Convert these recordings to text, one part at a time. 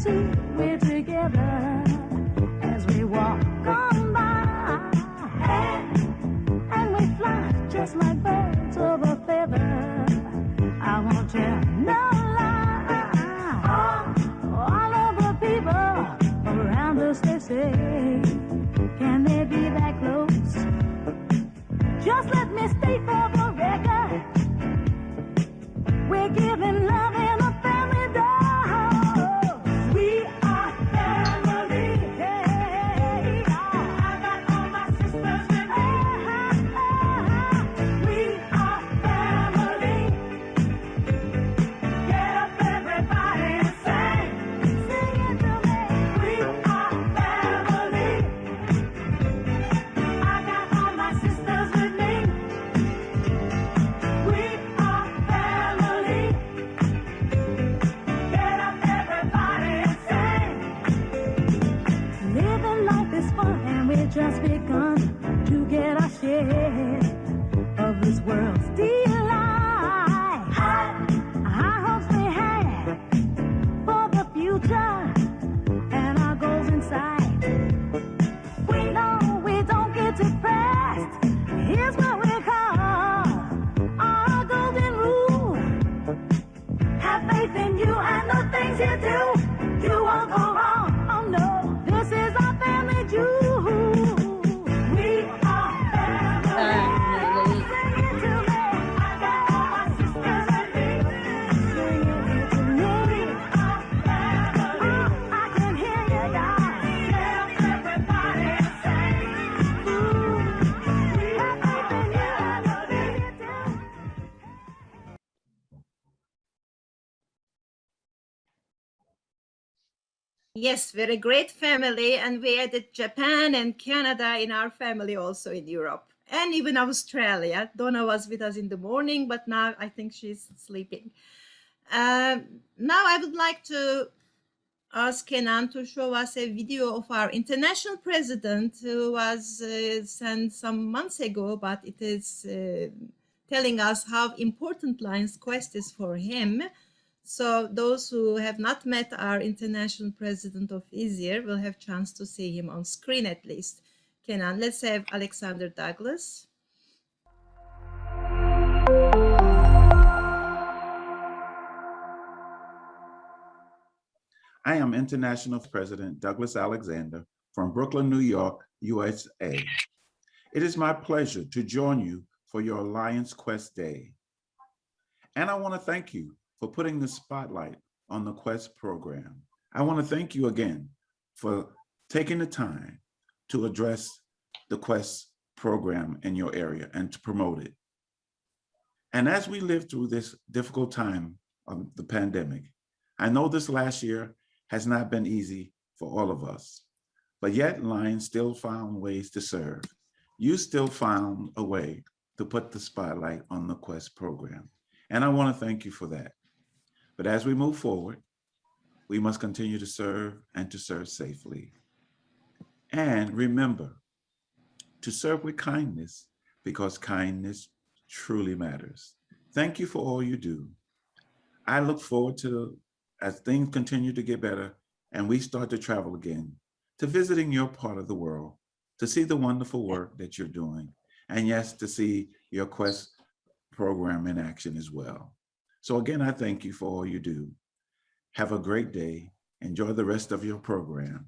see we're together as we walk on by, and we fly just like birds of a feather. I won't tell no lie. All of the people around us, they say, can they be that close? Just let me state for the record, we're giving love in a family dose. We are family. Hey, I got all my sisters with me. We are family. Get up, everybody, and sing. Sing it to me. We are family. I got all my sisters with me. We are family. Get up, everybody, and sing. Living life is fun, and we've just begun to get our share of this world's delight. High hopes we have for the future and our goals in sight. We know we don't get depressed. Here's what we call our golden rule. Have faith in you and the things you do. You won't go wrong. Oh no, this is our family jewel. We are family. Sing it to me. I got all my sisters with me. Sing it to me. We are family. Oh, I can hear you guys. Get up, everybody, and sing. We have faith in you and the things you do. Yes, we're a great family, and we added Japan and Canada in our family, also in Europe, and even Australia. Donna was with us in the morning, but now I think she's sleeping. Now I would like to ask Kenan to show us a video of our international president who was sent some months ago, but it is telling us how important Lions Quest is for him. So those who have not met our international president of ISIR will have chance to see him on screen at least. Kenan, let's have Alexander Douglas. I am International President Douglas Alexander from Brooklyn, New York, USA. It is my pleasure to join you for your Alliance Quest Day. And I want to thank you for putting the spotlight on the Quest program. I want to thank you again for taking the time to address the Quest program in your area and to promote it. And as we live through this difficult time of the pandemic, I know this last year has not been easy for all of us, but yet Lions still found ways to serve. You still found a way to put the spotlight on the Quest program. And I want to thank you for that. But as we move forward, we must continue to serve and to serve safely. And remember to serve with kindness, because kindness truly matters. Thank you for all you do. I look forward to, as things continue to get better and we start to travel again, to visiting your part of the world, to see the wonderful work that you're doing, and yes, to see your Quest program in action as well. So again, I thank you for all you do. Have a great day. Enjoy the rest of your program.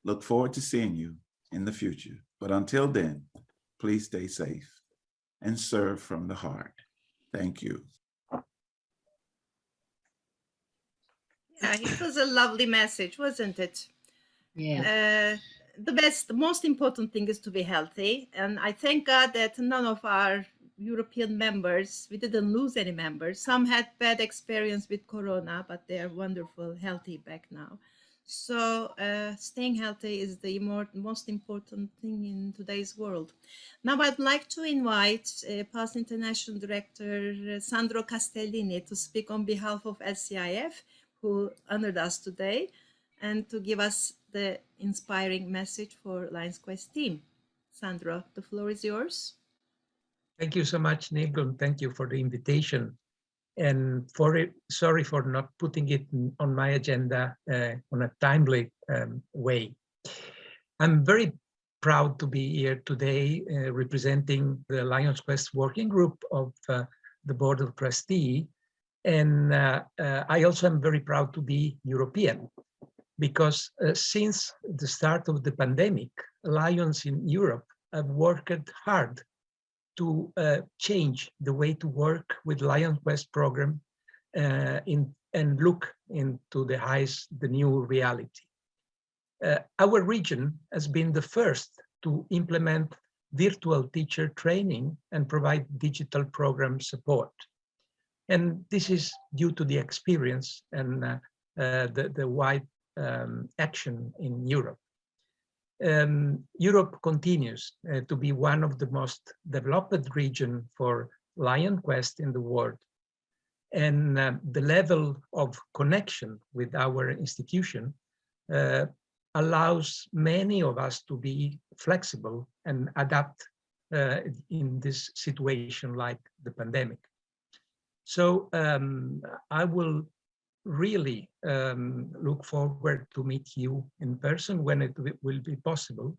Look forward to seeing you in the future. But until then, please stay safe and serve from the heart. Thank you. Yeah, it was a lovely message, wasn't it? Yeah. The most important thing is to be healthy. And I thank God that none of our European members, we didn't lose any members. Some had bad experience with Corona, but they are wonderful, healthy back now. So staying healthy is the most important thing in today's world. Now I'd like to invite past International Director Sandro Castellini to speak on behalf of LCIF, who honored us today, and to give us the inspiring message for Lions Quest team. Sandro, the floor is yours. Thank you so much, Nigel. Thank you for the invitation. And sorry for not putting it on my agenda on a timely way. I'm very proud to be here today representing the Lions Quest Working Group of the Board of Trustees. And I also am very proud to be European, because since the start of the pandemic, Lions in Europe have worked hard to change the way to work with Lions Quest program and look into the new reality. Our region has been the first to implement virtual teacher training and provide digital program support. And this is due to the experience and the wide action in Europe. Europe continues to be one of the most developed regions for Lions Quest in the world. And the level of connection with our institution allows many of us to be flexible and adapt in this situation like the pandemic. So I will really look forward to meet you in person when it will be possible.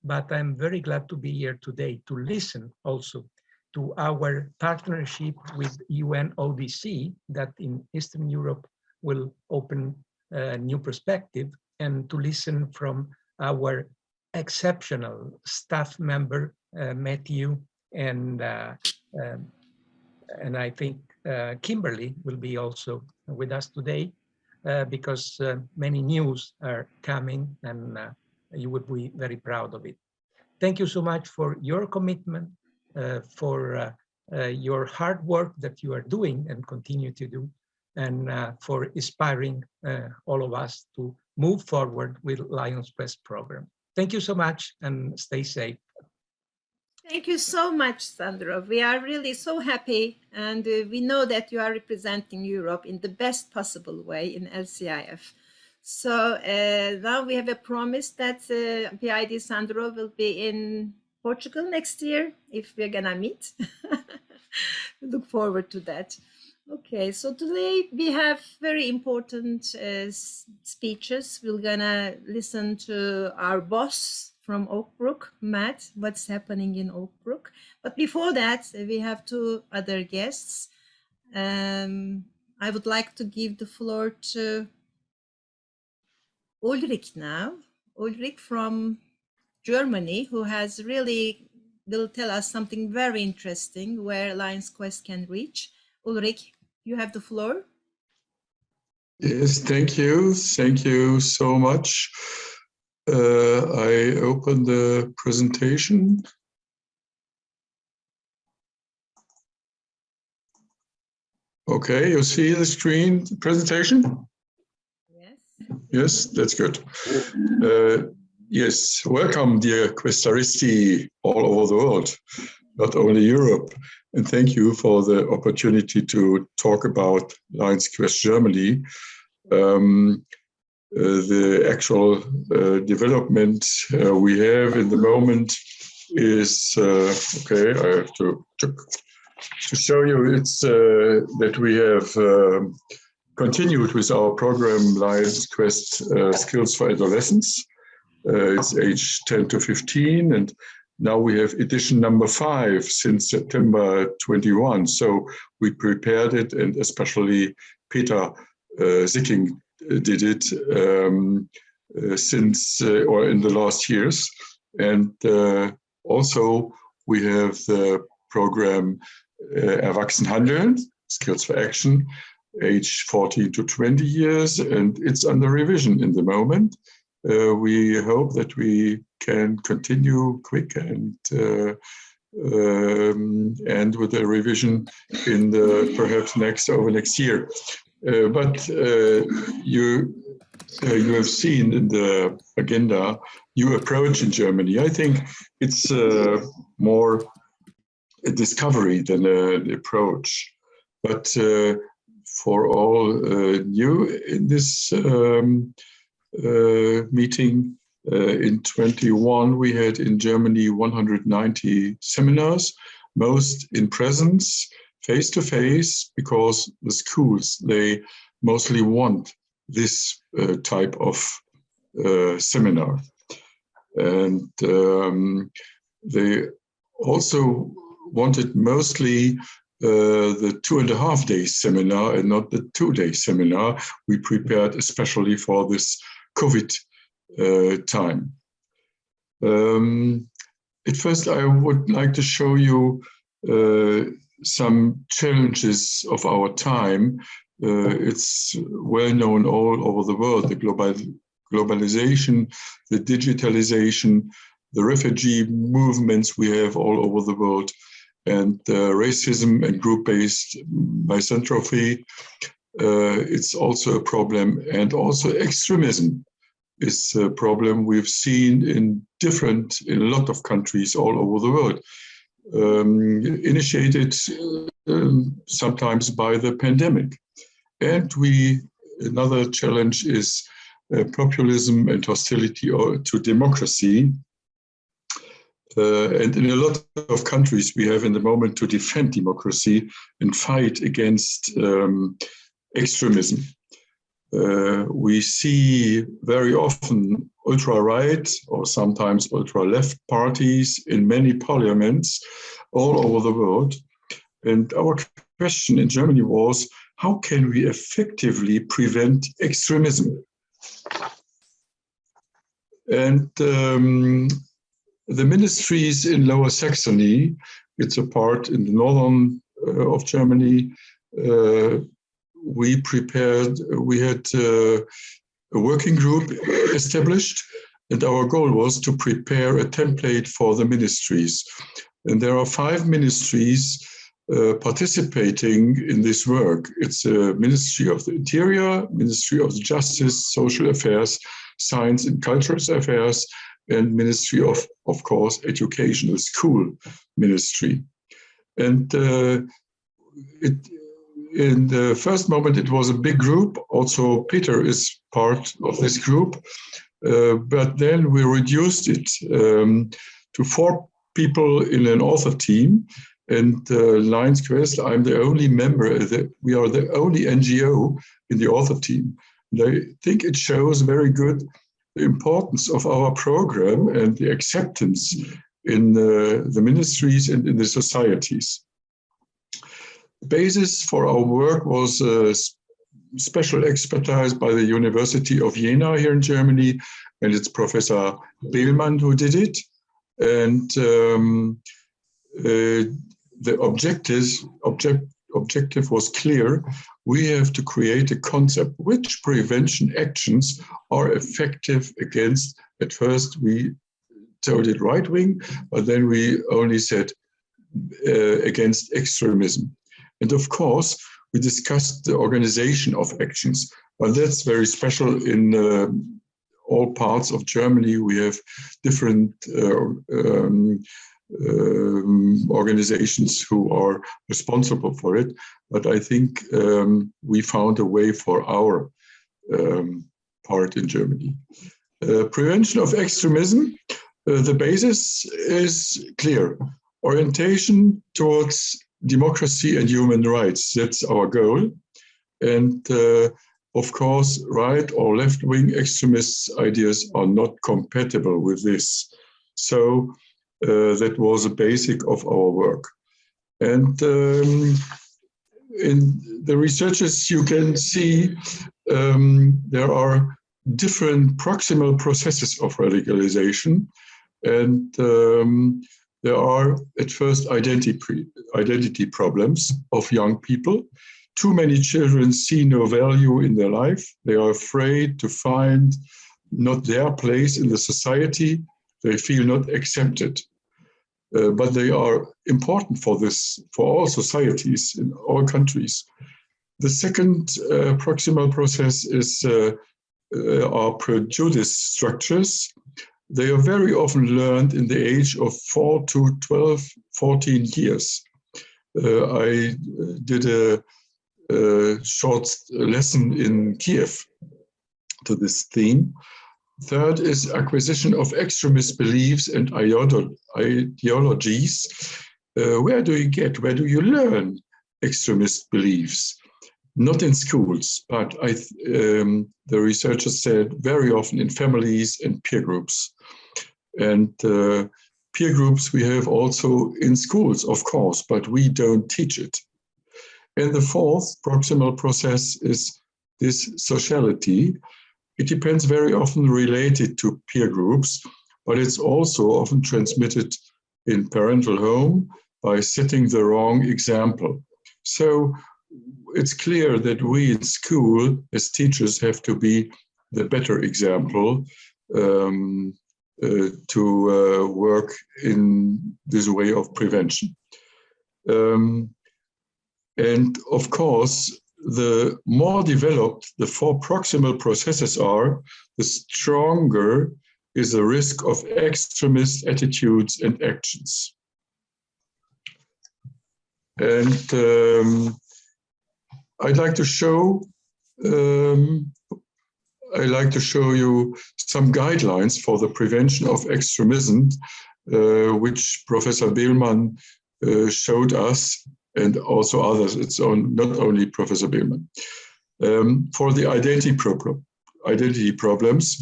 But I'm very glad to be here today to listen also to our partnership with UNODC that in Eastern Europe will open a new perspective, and to listen from our exceptional staff member, Matthew, and I think Kimberly will be also with us today because many news are coming, and you would be very proud of it. Thank you so much for your commitment, for your hard work that you are doing and continue to do, and for inspiring all of us to move forward with Lions Quest program. Thank you so much, and stay safe. Thank you so much, Sandro. We are really so happy, and we know that you are representing Europe in the best possible way in LCIF. So now we have a promise that PID Sandro will be in Portugal next year if we're gonna meet. Look forward to that. Okay, so today we have very important speeches. We're gonna listen to our boss from Oakbrook, Matt, what's happening in Oakbrook. But before that, we have two other guests. I would like to give the floor to Ulrich now. Ulrich from Germany, who has really will tell us something very interesting where Lions Quest can reach. Ulrich, you have the floor. Yes, thank you. Thank you so much. I open the presentation. Okay, you see the screen presentation? Yes. Yes, that's good. Yes, welcome, dear Questaristi all over the world, not only Europe. And thank you for the opportunity to talk about Lions Quest Germany. The actual development we have in the moment is, okay, I have to show you, it's that we have continued with our program Lions Quest Skills for Adolescents. It's age 10 to 15, and now we have edition number 5 since September 21. So we prepared it, and especially Peter Sicking did it since or in the last years. And also we have the program Erwachsen Handeln, Skills for Action, age 14 to 20 years, and it's under revision in the moment. We hope that we can continue quick and with the revision in the perhaps next year. But you have seen in the agenda new approach in Germany. I think it's more a discovery than an approach. But for all new in this meeting, in 21, we had in Germany 190 seminars, most in presence, face-to-face because the schools, they mostly want this type of seminar. And they also wanted mostly the 2.5 day seminar and not the 2-day seminar we prepared especially for this COVID time. At first, I would like to show you some challenges of our time. It's well known all over the world, the globalization, the digitalization, the refugee movements we have all over the world, and racism and group-based misanthropy. It's also a problem, and also extremism is a problem we've seen in a lot of countries all over the world, initiated sometimes by the pandemic. And another challenge is populism and hostility to democracy. And in a lot of countries, we have in the moment to defend democracy and fight against extremism. We see very often ultra-right or sometimes ultra-left parties in many parliaments all over the world. And our question in Germany was, how can we effectively prevent extremism? And the ministries in Lower Saxony, it's a part in the northern of Germany, we had a working group established, and our goal was to prepare a template for the ministries. And there are 5 ministries participating in this work. It's a Ministry of the Interior, Ministry of Justice, Social Affairs, Science and Cultural Affairs, and Ministry of course, Educational School Ministry. And in the first moment, it was a big group. Also, Peter is part of this group. But then we reduced it to 4 people in an author team. And Lions Quest, I'm the only member, we are the only NGO in the author team. And I think it shows very good the importance of our program and the acceptance in the ministries and in the societies. The basis for our work was special expertise by the University of Jena here in Germany, and it's Professor Behlmann who did it. And the objective was clear. We have to create a concept which prevention actions are effective against, at first we told it right wing, but then we only said against extremism. And of course, we discussed the organization of actions, but that's very special in all parts of Germany. We have different organizations who are responsible for it, but I think we found a way for our part in Germany. Prevention of extremism, the basis is clear. Orientation towards democracy and human rights, that's our goal. And of course, right or left-wing extremist ideas are not compatible with this. So that was a basic of our work. And in the researches you can see there are different proximal processes of radicalization, and there are at first identity problems of young people. Too many children see no value in their life. They are afraid to find not their place in the society. They feel not accepted. But they are important for all societies in all countries. The second proximal process is our prejudice structures. They are very often learned in the age of 4 to 12, 14 years. I did a short lesson in Kiev to this theme. Third is acquisition of extremist beliefs and ideologies. Where do you learn extremist beliefs. Not in schools, but the researchers said very often in families and peer groups. And peer groups we have also in schools, of course, but we don't teach it. And the fourth proximal process is this sociality. It depends very often related to peer groups, but it's also often transmitted in parental home by setting the wrong example. So it's clear that we in school as teachers have to be the better example to work in this way of prevention. And of course, the more developed the four proximal processes are, the stronger is the risk of extremist attitudes and actions. And I'd like to show you some guidelines for the prevention of extremism, which Professor Behlmann showed us, and also others. It's not only Professor Behlmann. For the identity problems,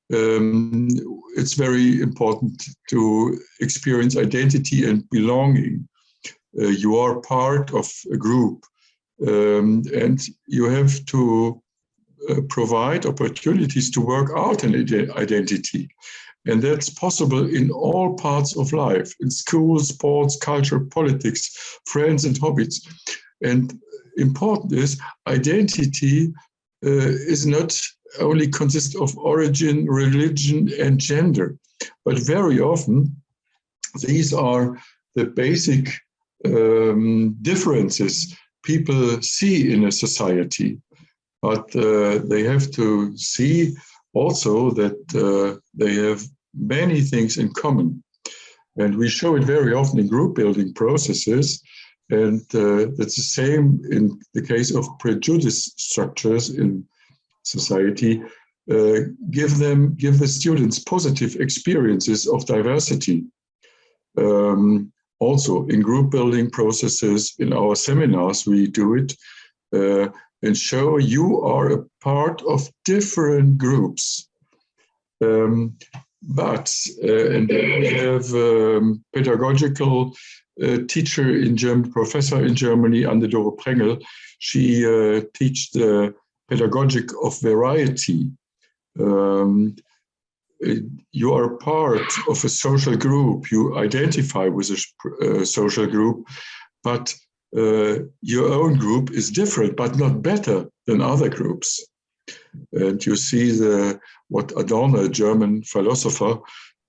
it's very important to experience identity and belonging. You are part of a group, and you have to provide opportunities to work out an identity. And that's possible in all parts of life, in school, sports, culture, politics, friends, and hobbies. And important is identity is not only consist of origin, religion, and gender, but very often these are the basic differences people see in a society. But they have to see also that they have many things in common. And we show it very often in group building processes. And that's the same in the case of prejudice structures in society. Give the students positive experiences of diversity. Also in group building processes, in our seminars, we do it and show you are a part of different groups. And then we have pedagogical teacher in German, professor in Germany, Anne-Dore Prengel. She teaches the pedagogic of variety. You are part of a social group. You identify with a social group, but your own group is different, but not better than other groups. And you see what Adorno, a German philosopher,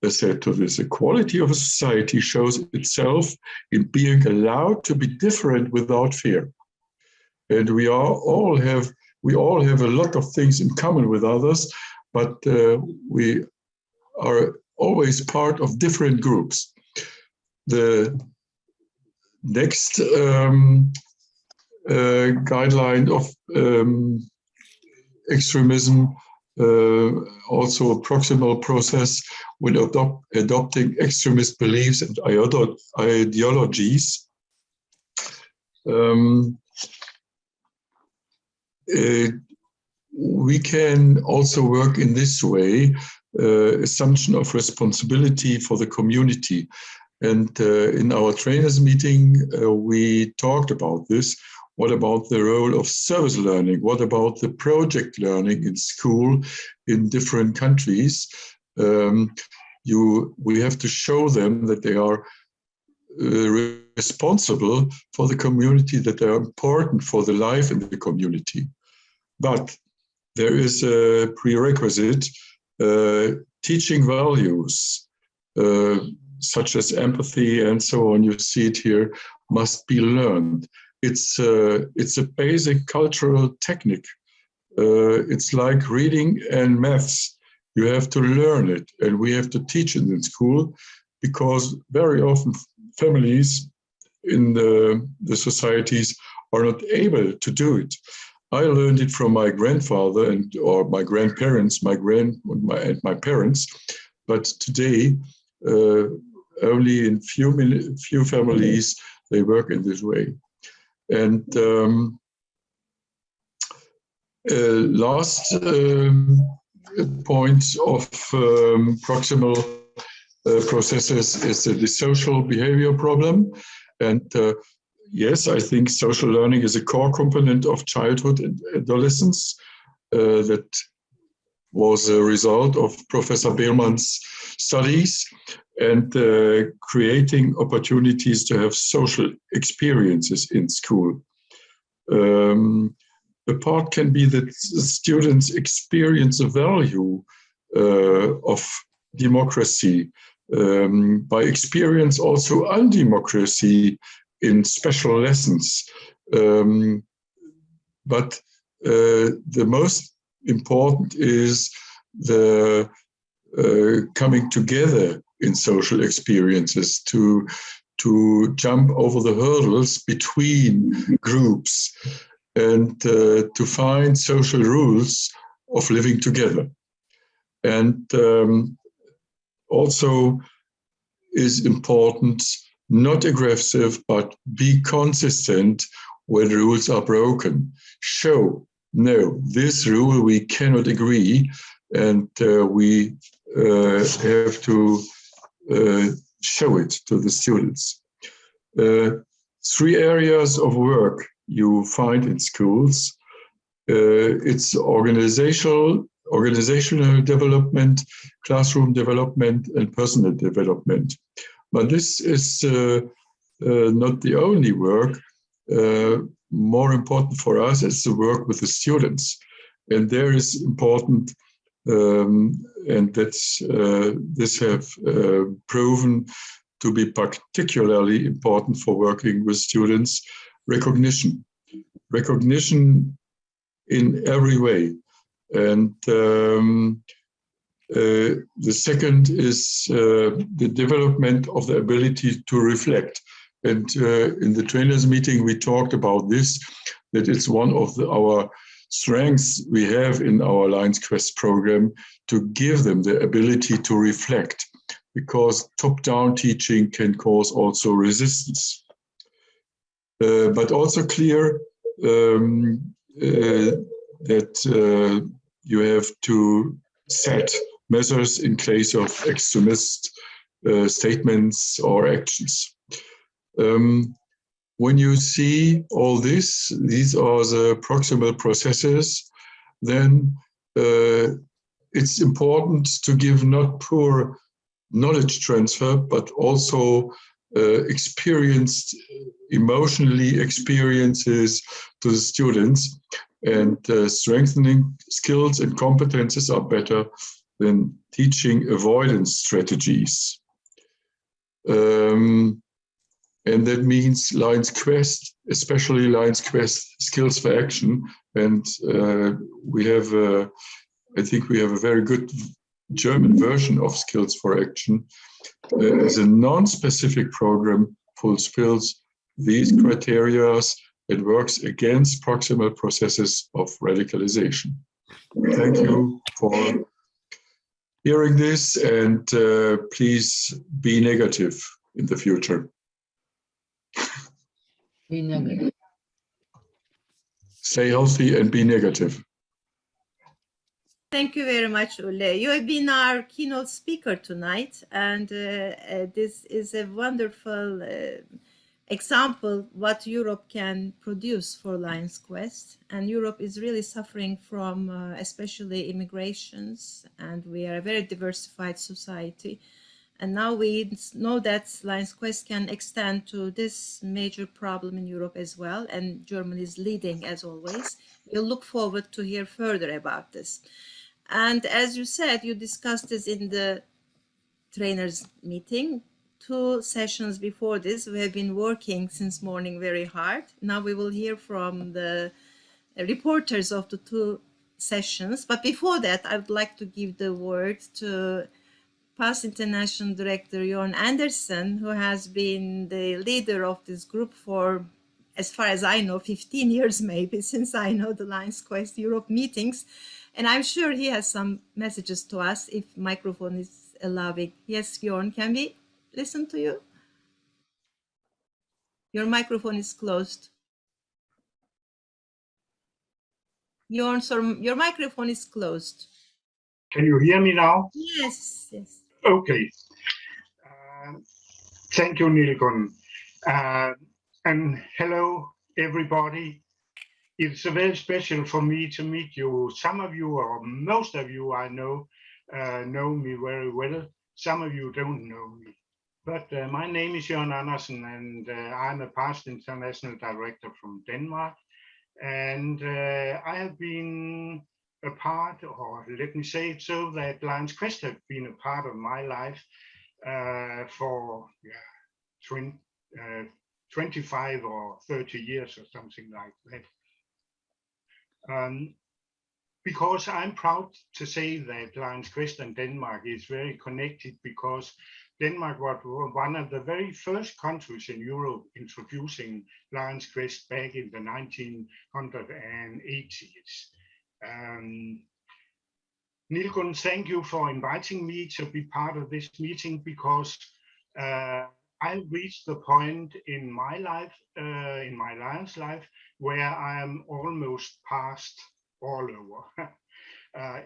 said to this: the quality of a society shows itself in being allowed to be different without fear. And we all have a lot of things in common with others, but we are always part of different groups. The next guideline of extremism, also a proximal process when adopting extremist beliefs and ideologies. We can also work in this way, assumption of responsibility for the community. And in our trainers meeting, we talked about this. What about the role of service learning? What about the project learning in school in different countries? We have to show them that they are responsible for the community, that they are important for the life in the community. But there is a prerequisite, teaching values, such as empathy and so on, you see it here, must be learned. It's a basic cultural technique. It's like reading and maths. You have to learn it, and we have to teach it in school, because very often families in the societies are not able to do it. I learned it from my grandfather or my grandparents, and my parents, but today only in few families they work in this way. And last point of proximal processes is the social behavior problem. And yes, I think social learning is a core component of childhood and adolescence. That was a result of Professor Behlmann's studies and creating opportunities to have social experiences in school. A part can be that students experience the value of democracy, by experience also undemocracy in special lessons. But the most important is the coming together in social experiences to jump over the hurdles between groups and to find social rules of living together. And also is important, not aggressive, but be consistent when rules are broken. Show, no, this rule we cannot agree, and we have to show it to the students. 3 areas of work you find in schools. It's organizational development, classroom development, and personal development. But this is not the only work. More important for us is the work with the students. And there is important, and that's this have proven to be particularly important for working with students, recognition in every way. And the second is the development of the ability to reflect. And in the trainers meeting, we talked about this, that it's one of our strengths we have in our Lions Quest program, to give them the ability to reflect, because top-down teaching can cause also resistance. But also clear that you have to set measures in case of extremist statements or actions. When you see all this, these are the proximal processes, then it's important to give not pure knowledge transfer, but also experienced, emotionally experiences to the students, and strengthening skills and competences are better than teaching avoidance strategies. And that means Lions Quest, especially Lions Quest Skills for Action. And we have, I think we have a very good German version of Skills for Action. As a non-specific program, fulfills these criteria and works against proximal processes of radicalization. Thank you for hearing this, and please be negative in the future. Be negative. Stay healthy and be negative. Thank you very much, Ulle. You have been our keynote speaker tonight, and this is a wonderful example what Europe can produce for Lions Quest. And Europe is really suffering from especially immigrations, and we are a very diversified society. And now we know that Lions Quest can extend to this major problem in Europe as well, and Germany is leading as always. We'll look forward to hear further about this. And as you said, you discussed this in the trainers meeting. 2 sessions before this, we have been working since morning very hard. Now we will hear from the reporters of the 2 sessions. But before that, I would like to give the word to past international director Jorn Andersen, who has been the leader of this group for, as far as I know, 15 years maybe, since I know the Lions Quest Europe meetings. And I'm sure he has some messages to us if microphone is allowing. Yes, Jorn, can we listen to you? Your microphone is closed. Your microphone is closed. Can you hear me now? Yes, yes. Okay. Thank you, Nilgun. And hello, everybody. It's very special for me to meet you. Some of you, or most of you, I know me very well. Some of you don't know me. But my name is Jørgen Andersen, and I'm a past international director from Denmark. And I have been a part, or let me say it so, that Lions Quest have been a part of my life for 25 or 30 years or something like that. Because I'm proud to say that Lions Quest and Denmark is very connected, because Denmark was one of the very first countries in Europe introducing Lions Quest back in the 1980s. Nilgun, thank you for inviting me to be part of this meeting, because I reached the point in my life, in my Lions life, where I am almost past all over.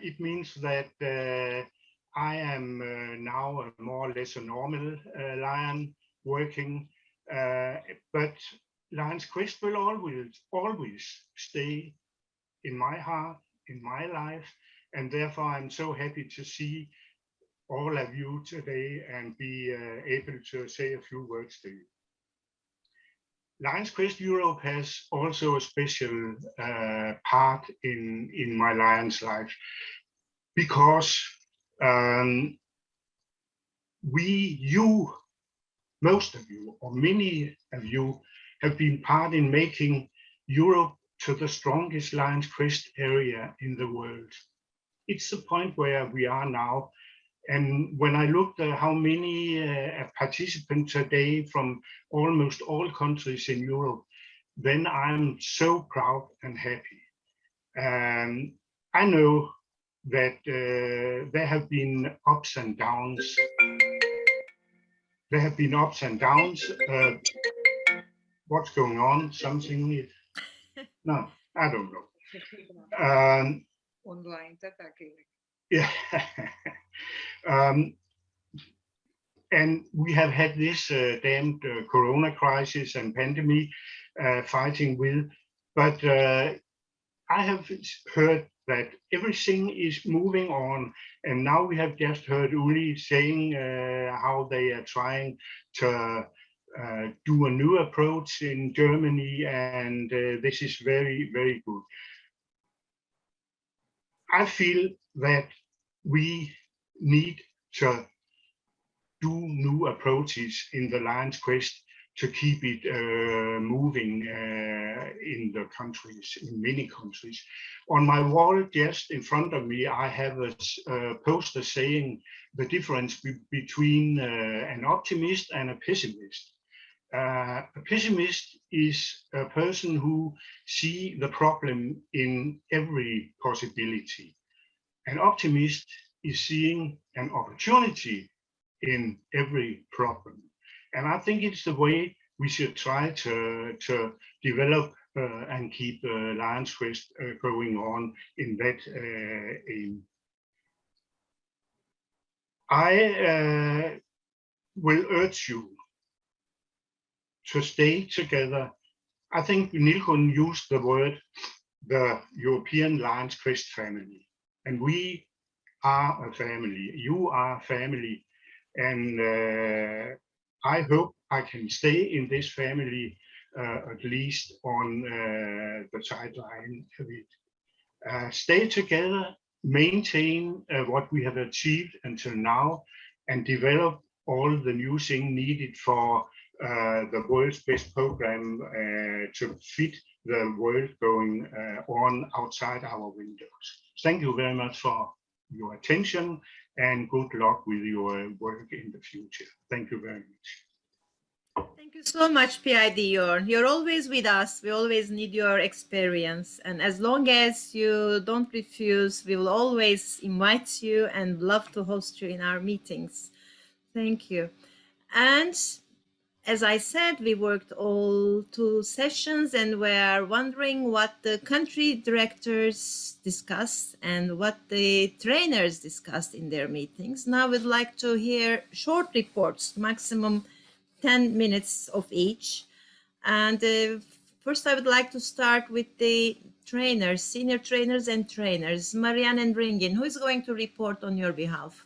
It means that I am now more or less a normal lion working, but Lions Quest will always stay in my heart, in my life, and therefore I'm so happy to see all of you today and be able to say a few words to you. Lions Quest Europe has also a special part in my Lions life, because most of you, or many of you, have been part in making Europe to the strongest Lions Quest area in the world. It's the point where we are now. And when I looked at how many participants today from almost all countries in Europe, then I'm so proud and happy. I know that there have been ups and downs. There have been ups and downs. What's going on? Something? No, I don't know. Online, yeah. And we have had this damned corona crisis and pandemic fighting with, but I have heard that everything is moving on, and now we have just heard Uli saying how they are trying to do a new approach in Germany, and this is very, very good. I feel that we need to do new approaches in the Lions Quest to keep it moving in the countries, in many countries. On my wall just in front of me, I have a poster saying the difference between an optimist and a pessimist. A pessimist is a person who sees the problem in every possibility. An optimist is seeing an opportunity in every problem. And I think it's the way we should try to develop and keep Lions Quest going on in that aim. I will urge you to stay together. I think Nilgun used the word, the European Lions Quest family. And we are a family. You are family. And I hope I can stay in this family at least on the sideline of it. Stay together, maintain what we have achieved until now, and develop all the new things needed for the world's best program to fit the world going on outside our windows. Thank you very much for your attention, and good luck with your work in the future. Thank you very much. Thank you so much, PID Jørn. You're always with us. We always need your experience. And as long as you don't refuse, we will always invite you and love to host you in our meetings. Thank you. And as I said, we worked all 2 sessions and we are wondering what the country directors discussed and what the trainers discussed in their meetings. Now we'd like to hear short reports, maximum 10 minutes of each. And first I would like to start with the trainers, senior trainers and trainers. Marianne and Ringin, who is going to report on your behalf?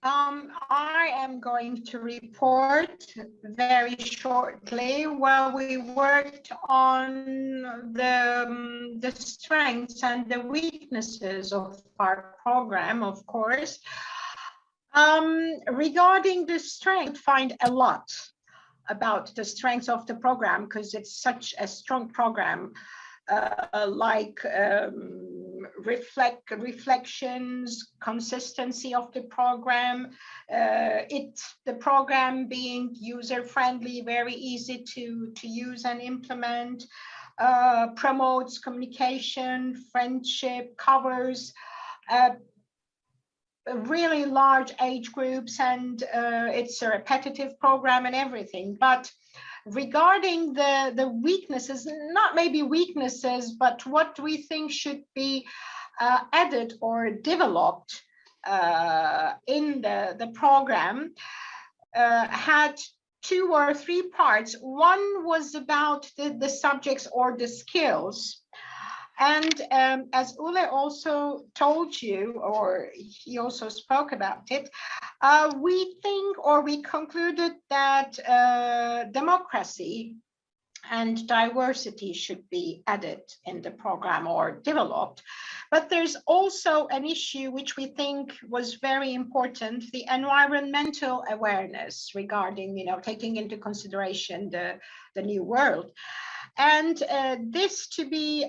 I am going to report very shortly. Well, we worked on the strengths and the weaknesses of our program, of course. Regarding the strength, find a lot about the strengths of the program because it's such a strong program. Reflections, consistency of the program, the program being user-friendly, very easy to use and implement, promotes communication, friendship, covers really large age groups, and it's a repetitive program and everything. But regarding the weaknesses, not maybe weaknesses, but what we think should be added or developed in the program, had 2 or 3 parts. One was about the subjects or the skills. And as Ule also told you, or he also spoke about it, we think, or we concluded that democracy and diversity should be added in the program or developed. But there's also an issue which we think was very important, the environmental awareness regarding, taking into consideration the new world. And this to be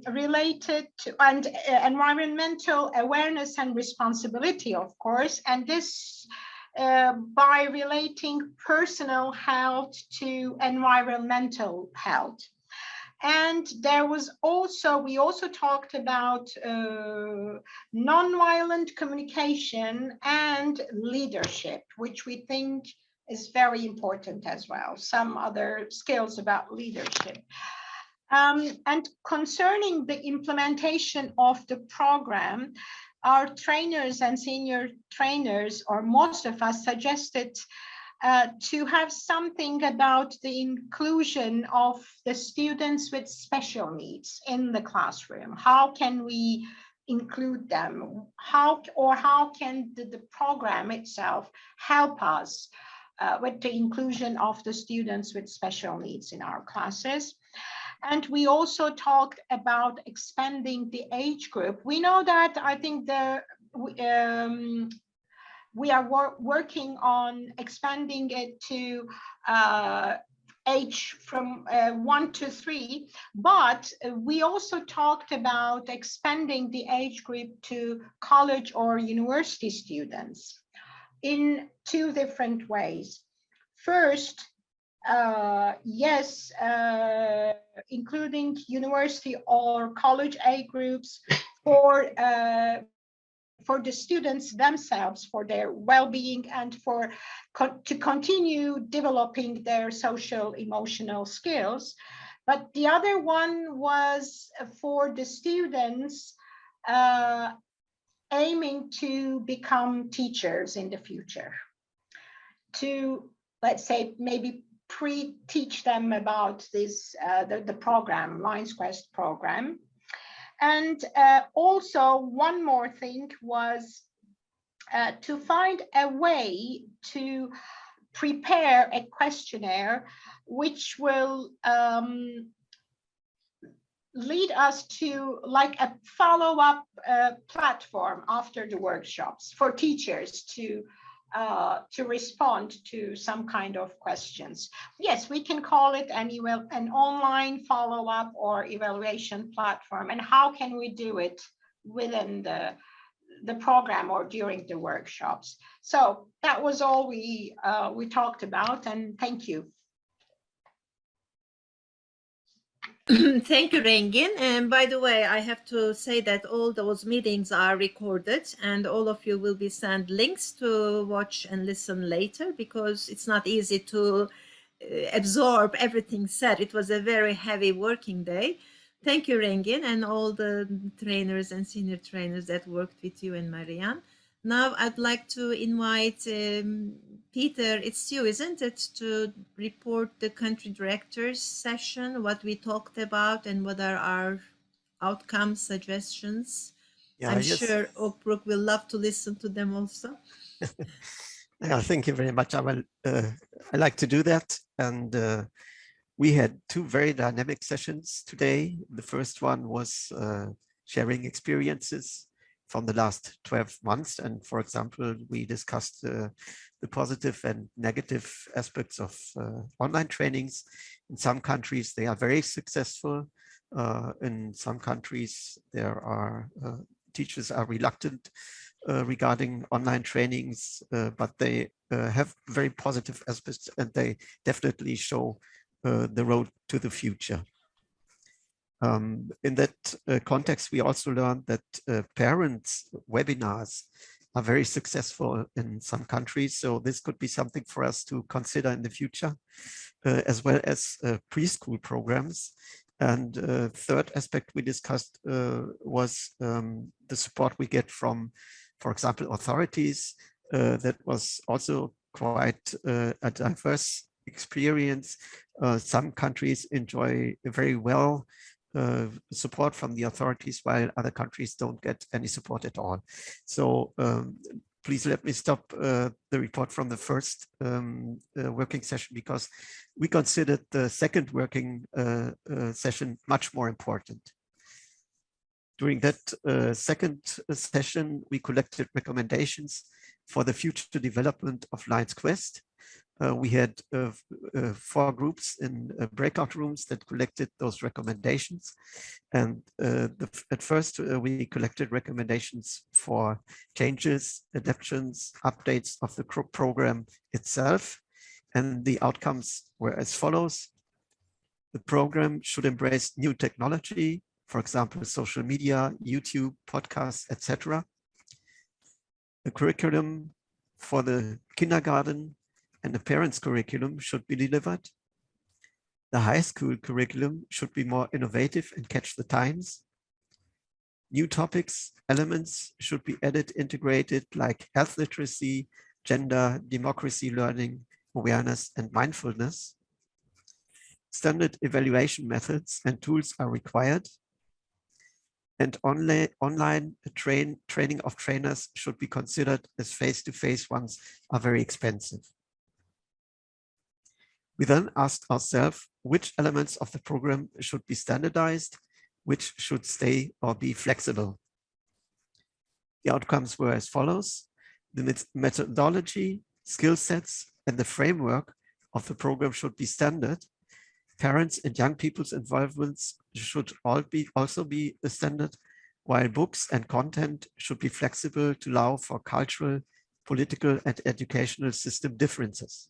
related to and environmental awareness and responsibility, of course, and this by relating personal health to environmental health. And there was also, we also talked about nonviolent communication and leadership, which we think is very important as well. Some other skills about leadership. And concerning the implementation of the program, our trainers and senior trainers, or most of us, suggested to have something about the inclusion of the students with special needs in the classroom. How can we include them? How can the program itself help us with the inclusion of the students with special needs in our classes? And we also talked about expanding the age group. We know that, I think we are working on expanding it to age from 1 to 3, but we also talked about expanding the age group to college or university students in 2 different ways. First, yes, including university or college age groups for the students themselves, for their well-being, and to continue developing their social emotional skills. But the other one was for the students aiming to become teachers in the future, to, let's say, maybe pre-teach them about this, the program, Lions Quest program. And also one more thing was to find a way to prepare a questionnaire which will lead us to like a follow-up platform after the workshops for teachers to respond to some kind of questions. Yes, we can call it an online follow-up or evaluation platform. And how can we do it within the program or during the workshops? So that was all we talked about, and thank you. Thank you, Rengin. And by the way, I have to say that all those meetings are recorded, and all of you will be sent links to watch and listen later, because it's not easy to absorb everything said. It was a very heavy working day. Thank you, Rengin, and all the trainers and senior trainers that worked with you and Marianne. Now I'd like to invite Peter, it's you, isn't it, to report the country directors session, what we talked about and what are our outcome suggestions. Yeah, I'm yes. sure Opruk will love to listen to them also. Yeah, thank you very much. I like to do that. And we had two very dynamic sessions today. The first one was sharing experiences from the last 12 months. And for example, we discussed the positive and negative aspects of online trainings. In some countries, they are very successful. In some countries, there are teachers are reluctant regarding online trainings, but they have very positive aspects and they definitely show the road to the future. In that context, we also learned that parents' webinars are very successful in some countries. So this could be something for us to consider in the future, as well as preschool programs. And third aspect we discussed was the support we get from, for example, authorities. That was also quite a diverse experience. Some countries enjoy very well support from the authorities, while other countries don't get any support at all. So please let me stop the report from the first working session, because we considered the second working session much more important. During that second session, we collected recommendations for the future development of Lions Quest. We had 4 groups in breakout rooms that collected those recommendations. And at first, we collected recommendations for changes, adaptations, updates of the program itself. And the outcomes were as follows. The program should embrace new technology, for example, social media, YouTube, podcasts, etc. The curriculum for the kindergarten and the parents' curriculum should be delivered. The high school curriculum should be more innovative and catch the times. New topics, elements should be added, integrated, like health literacy, gender, democracy learning, awareness, and mindfulness. Standard evaluation methods and tools are required. And online training of trainers should be considered, as face-to-face ones are very expensive. We then asked ourselves which elements of the program should be standardized, which should stay or be flexible. The outcomes were as follows. The methodology, skill sets, and the framework of the program should be standard. Parents and young people's involvements should also be a standard, while books and content should be flexible to allow for cultural, political, and educational system differences.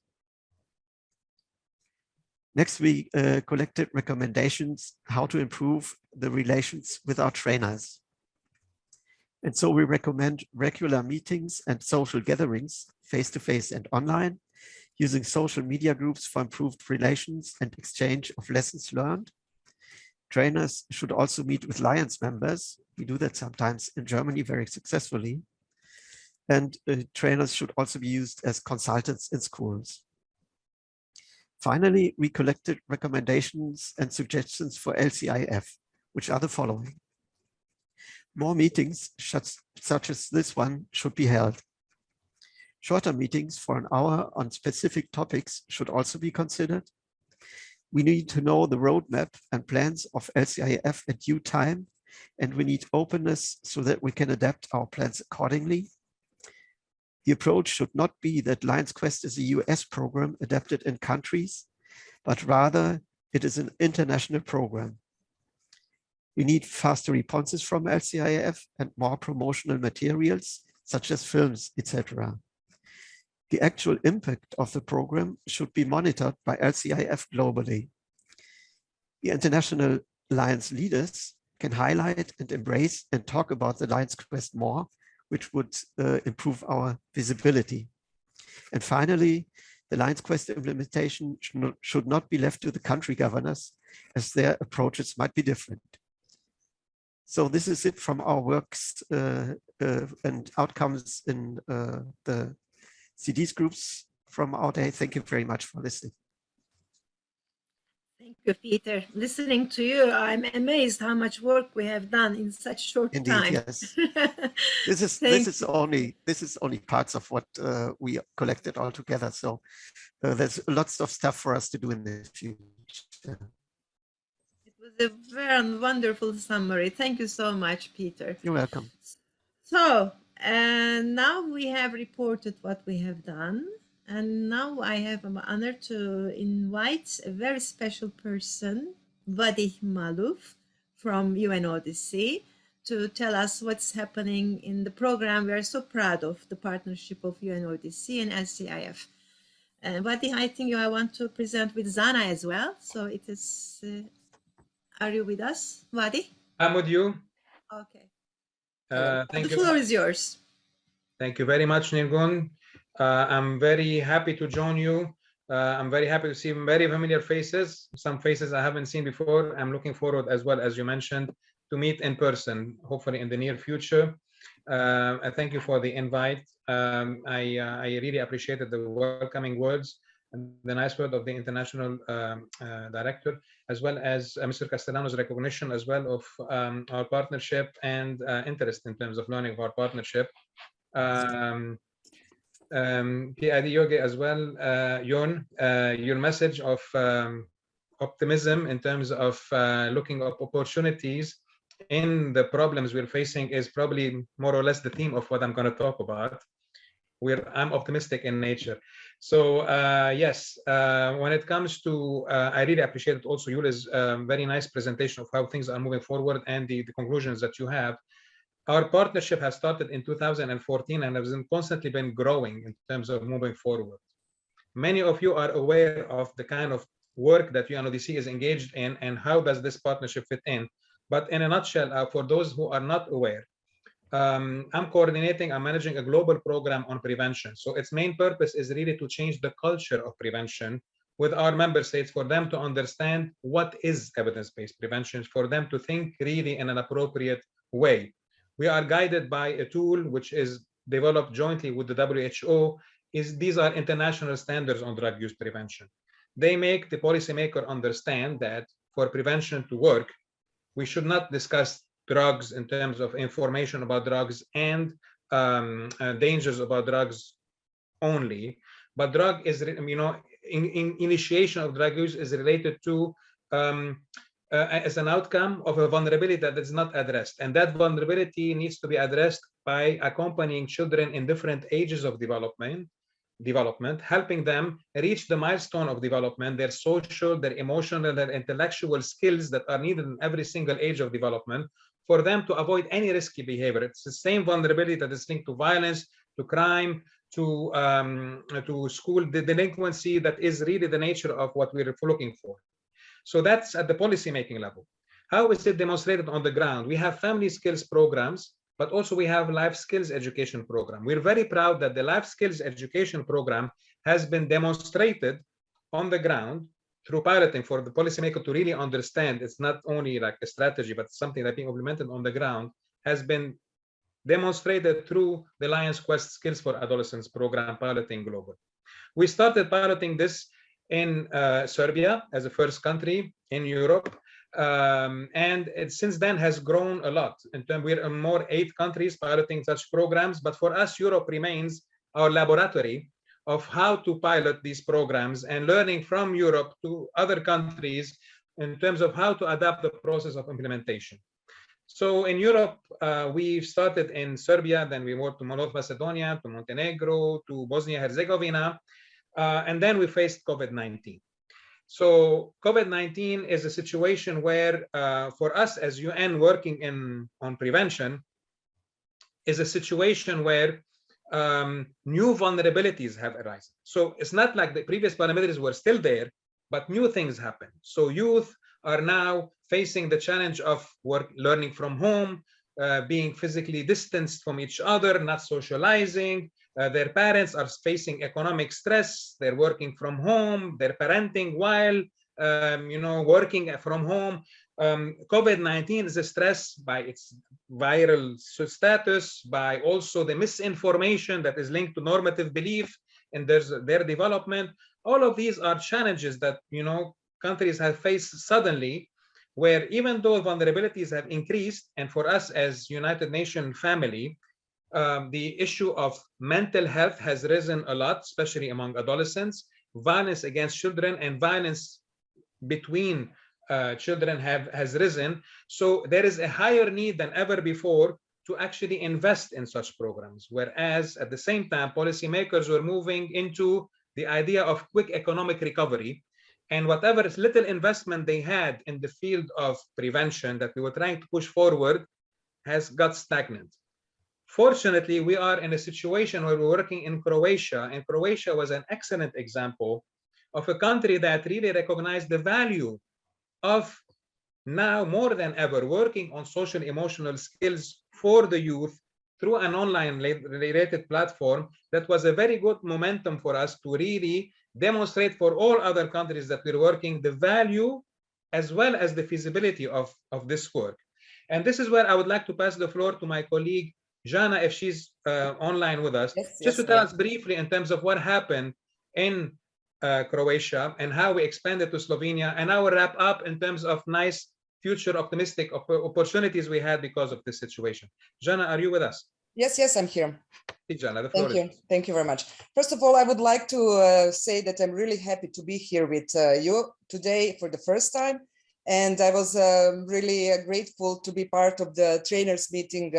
Next, we collected recommendations how to improve the relations with our trainers. And so we recommend regular meetings and social gatherings, face-to-face and online, using social media groups for improved relations and exchange of lessons learned. Trainers should also meet with Lions members. We do that sometimes in Germany very successfully. And trainers should also be used as consultants in schools. Finally, we collected recommendations and suggestions for LCIF, which are the following. More meetings, such as this one, should be held. Shorter meetings for an hour on specific topics should also be considered. We need to know the roadmap and plans of LCIF at due time, and we need openness so that we can adapt our plans accordingly. The approach should not be that Lions Quest is a US program adapted in countries, but rather it is an international program. We need faster responses from LCIF and more promotional materials, such as films, etc. The actual impact of the program should be monitored by LCIF globally. The international Lions leaders can highlight and embrace and talk about the Lions Quest more, which would improve our visibility. And finally, The Lions Quest implementation should not be left to the country governors, as their approaches might be different. So this is it from our works and outcomes in the CDs groups from our day. Thank you very much for listening. Thank you, Peter. Listening to you, I'm amazed how much work we have done in such short Indeed, time. yes. This is only parts of what we collected all together. So there's lots of stuff for us to do in the future. It was a very wonderful summary. Thank you so much, Peter. You're welcome. So, and now we have reported what we have done. And now I have an honor to invite a very special person, Vadih Malouf from UNODC, to tell us what's happening in the program. We are so proud of the partnership of UNODC and LCIF. Vadih, I think I want to present with Zana as well. So it is, are you with us, Vadih? I'm with you. Okay. Thank The you. floor is yours. Thank you very much, Nirgun. I'm very happy to join you. I'm very happy to see very familiar faces, some faces I haven't seen before. I'm looking forward as well, as you mentioned, to meet in person, hopefully in the near future. I thank you for the invite. I really appreciated the welcoming words and the nice word of the international director, as well as Mr. Castellano's recognition as well of our partnership and interest in terms of learning of our partnership. PID Yogi as well, Yon, your message of optimism in terms of looking at opportunities in the problems we're facing is probably more or less the theme of what I'm going to talk about. I'm optimistic in nature. So yes, when it comes to, I really appreciated also Yuli's very nice presentation of how things are moving forward and the conclusions that you have. Our partnership has started in 2014 and has constantly been growing in terms of moving forward. Many of you are aware of the kind of work that UNODC is engaged in and how does this partnership fit in. But in a nutshell, for those who are not aware, I'm managing a global program on prevention. So its main purpose is really to change the culture of prevention with our member states for them to understand what is evidence-based prevention, for them to think really in an appropriate way. We are guided by a tool which is developed jointly with the WHO. These are international standards on drug use prevention. They make the policymaker understand that for prevention to work, we should not discuss drugs in terms of information about drugs and dangers about drugs only, but drug is, initiation of drug use is related to as an outcome of a vulnerability that is not addressed. And that vulnerability needs to be addressed by accompanying children in different ages of development, helping them reach the milestone of development, their social, their emotional, and their intellectual skills that are needed in every single age of development for them to avoid any risky behavior. It's the same vulnerability that is linked to violence, to crime, to school delinquency, that is really the nature of what we're looking for. So that's at the policy-making level. How is it demonstrated on the ground? We have family skills programs, but also we have life skills education program. We're very proud that the life skills education program has been demonstrated on the ground through piloting for the policymaker to really understand it's not only like a strategy, but something that being implemented on the ground, has been demonstrated through the Lions Quest Skills for Adolescents program piloting global. We started piloting this in Serbia as a first country in Europe, and it since then has grown a lot. We're in more 8 countries piloting such programs, but for us, Europe remains our laboratory of how to pilot these programs and learning from Europe to other countries in terms of how to adapt the process of implementation. So in Europe, we started in Serbia, then we moved to North Macedonia, to Montenegro, to Bosnia-Herzegovina, and then we faced COVID-19. So COVID-19 is a situation where, for us as UN working on prevention, is a situation where new vulnerabilities have arisen. So it's not like the previous vulnerabilities were still there, but new things happen. So youth are now facing the challenge of learning from home, being physically distanced from each other, not socializing. Their parents are facing economic stress. They're working from home. They're parenting while working from home. COVID-19 is a stress by its viral status, by also the misinformation that is linked to normative belief and their development. All of these are challenges that countries have faced suddenly, where even though vulnerabilities have increased, and for us as United Nations family, the issue of mental health has risen a lot, especially among adolescents. Violence against children and violence between children has risen. So there is a higher need than ever before to actually invest in such programs. Whereas at the same time, policymakers were moving into the idea of quick economic recovery. And whatever little investment they had in the field of prevention that we were trying to push forward has got stagnant. Fortunately, we are in a situation where we're working in Croatia, and Croatia was an excellent example of a country that really recognized the value of now more than ever working on social emotional skills for the youth through an online related platform. That was a very good momentum for us to really demonstrate for all other countries that we're working the value as well as the feasibility of this work. And this is where I would like to pass the floor to my colleague Jana, if she's online with us, just to tell us briefly in terms of what happened in Croatia and how we expanded to Slovenia, and I will wrap up in terms of nice future optimistic opportunities we had because of this situation. Jana, are you with us? Yes, I'm here. Jana, the floor is yours. Thank you very much. First of all, I would like to say that I'm really happy to be here with you today for the first time. And I was really grateful to be part of the trainers meeting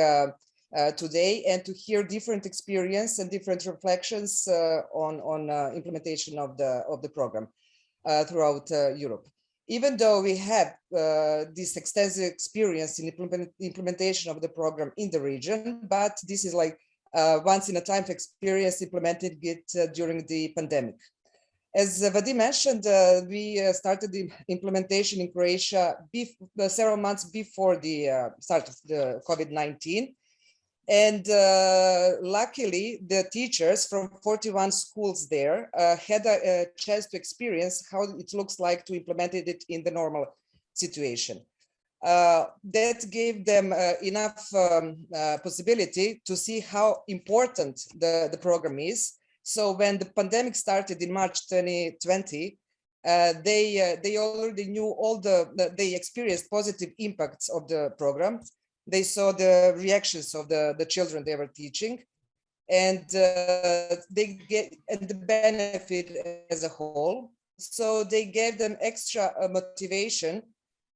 today and to hear different experience and different reflections on implementation of the program throughout Europe. Even though we have this extensive experience in implementation of the program in the region, but this is like once in a time experience implementing it during the pandemic. As Vadim mentioned, we started the implementation in Croatia several months before the start of the COVID-19. And luckily, the teachers from 41 schools there had a chance to experience how it looks like to implement it in the normal situation. That gave them enough possibility to see how important the program is. So when the pandemic started in March 2020, they already knew they experienced positive impacts of the program. They saw the reactions of the children they were teaching, and they get the benefit as a whole. So they gave them extra motivation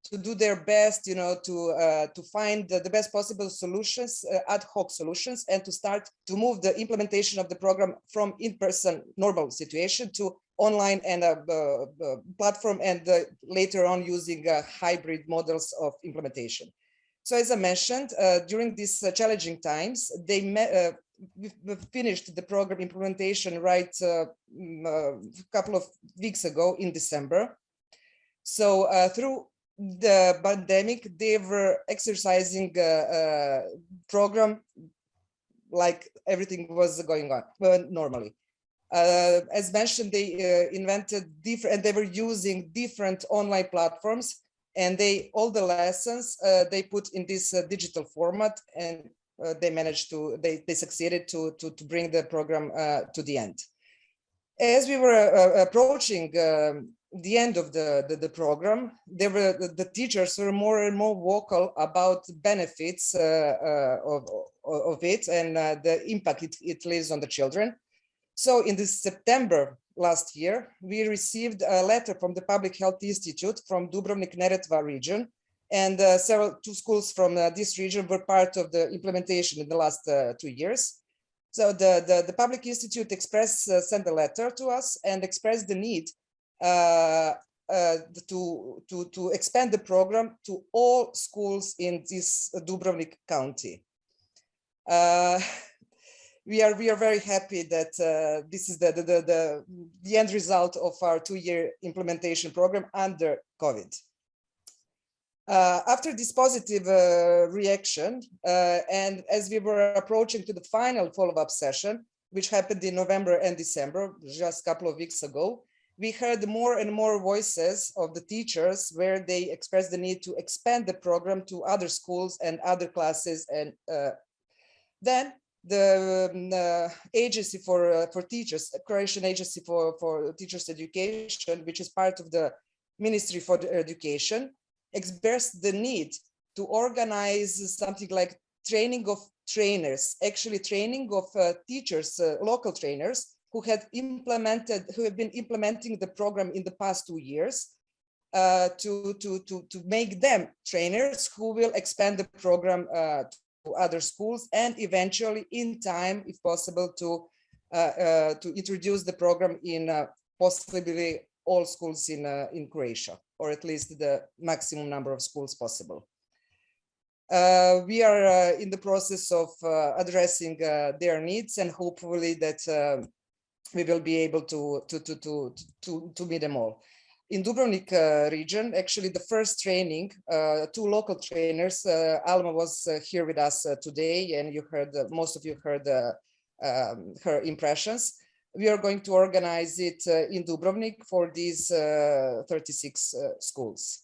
to do their best, to find the best possible solutions, ad hoc solutions, and to start to move the implementation of the program from in-person normal situation to online and a platform, and later on using hybrid models of implementation. So as I mentioned, during these challenging times, we finished the program implementation right a couple of weeks ago in December. So through the pandemic, they were exercising program like everything was going on normally. As mentioned, they invented different, and they were using different online platforms, and all the lessons they put in this digital format, and they managed to, they succeeded to bring the program to the end. As we were approaching the end of the program, the teachers were more and more vocal about the benefits of it and the impact it leaves on the children. So in this September last year, we received a letter from the Public Health Institute from Dubrovnik-Neretva region, and two schools from this region were part of the implementation in the last 2 years. So the Public Institute sent a letter to us and expressed the need to expand the program to all schools in this Dubrovnik County. We are very happy that this is the end result of our 2-year implementation program under COVID. After this positive reaction, and as we were approaching to the final follow-up session, which happened in November and December, just a couple of weeks ago, we heard more and more voices of the teachers where they expressed the need to expand the program to other schools and other classes. And then the agency for teachers, Croatian Agency for Teachers Education, which is part of the Ministry for Education, expressed the need to organize something like training of trainers, actually training of teachers, local trainers who have been implementing the program in the past 2 years, to make them trainers who will expand the program to other schools, and eventually in time, if possible, to introduce the program in possibly all schools in Croatia, or at least the maximum number of schools possible. We are in the process of addressing their needs, and hopefully that we will be able to meet them all. In Dubrovnik region, actually the first training, 2 local trainers, Alma was here with us today, and you heard, most of you heard her impressions. We are going to organize it in Dubrovnik for these 36 schools.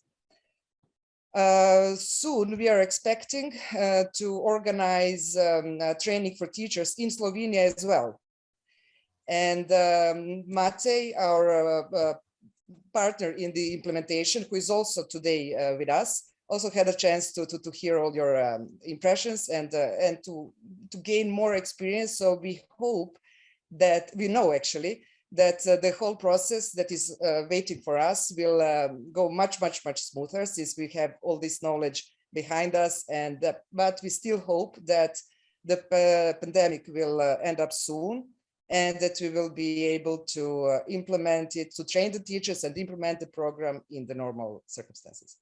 Soon we are expecting to organize training for teachers in Slovenia as well. And Matej, our partner in the implementation, who is also today with us, also had a chance to hear all your impressions and to gain more experience. So we hope that, we know actually, that the whole process that is waiting for us will go much smoother, since we have all this knowledge behind us. And but we still hope that the pandemic will end up soon, and that we will be able to implement it, to train the teachers and implement the program in the normal circumstances.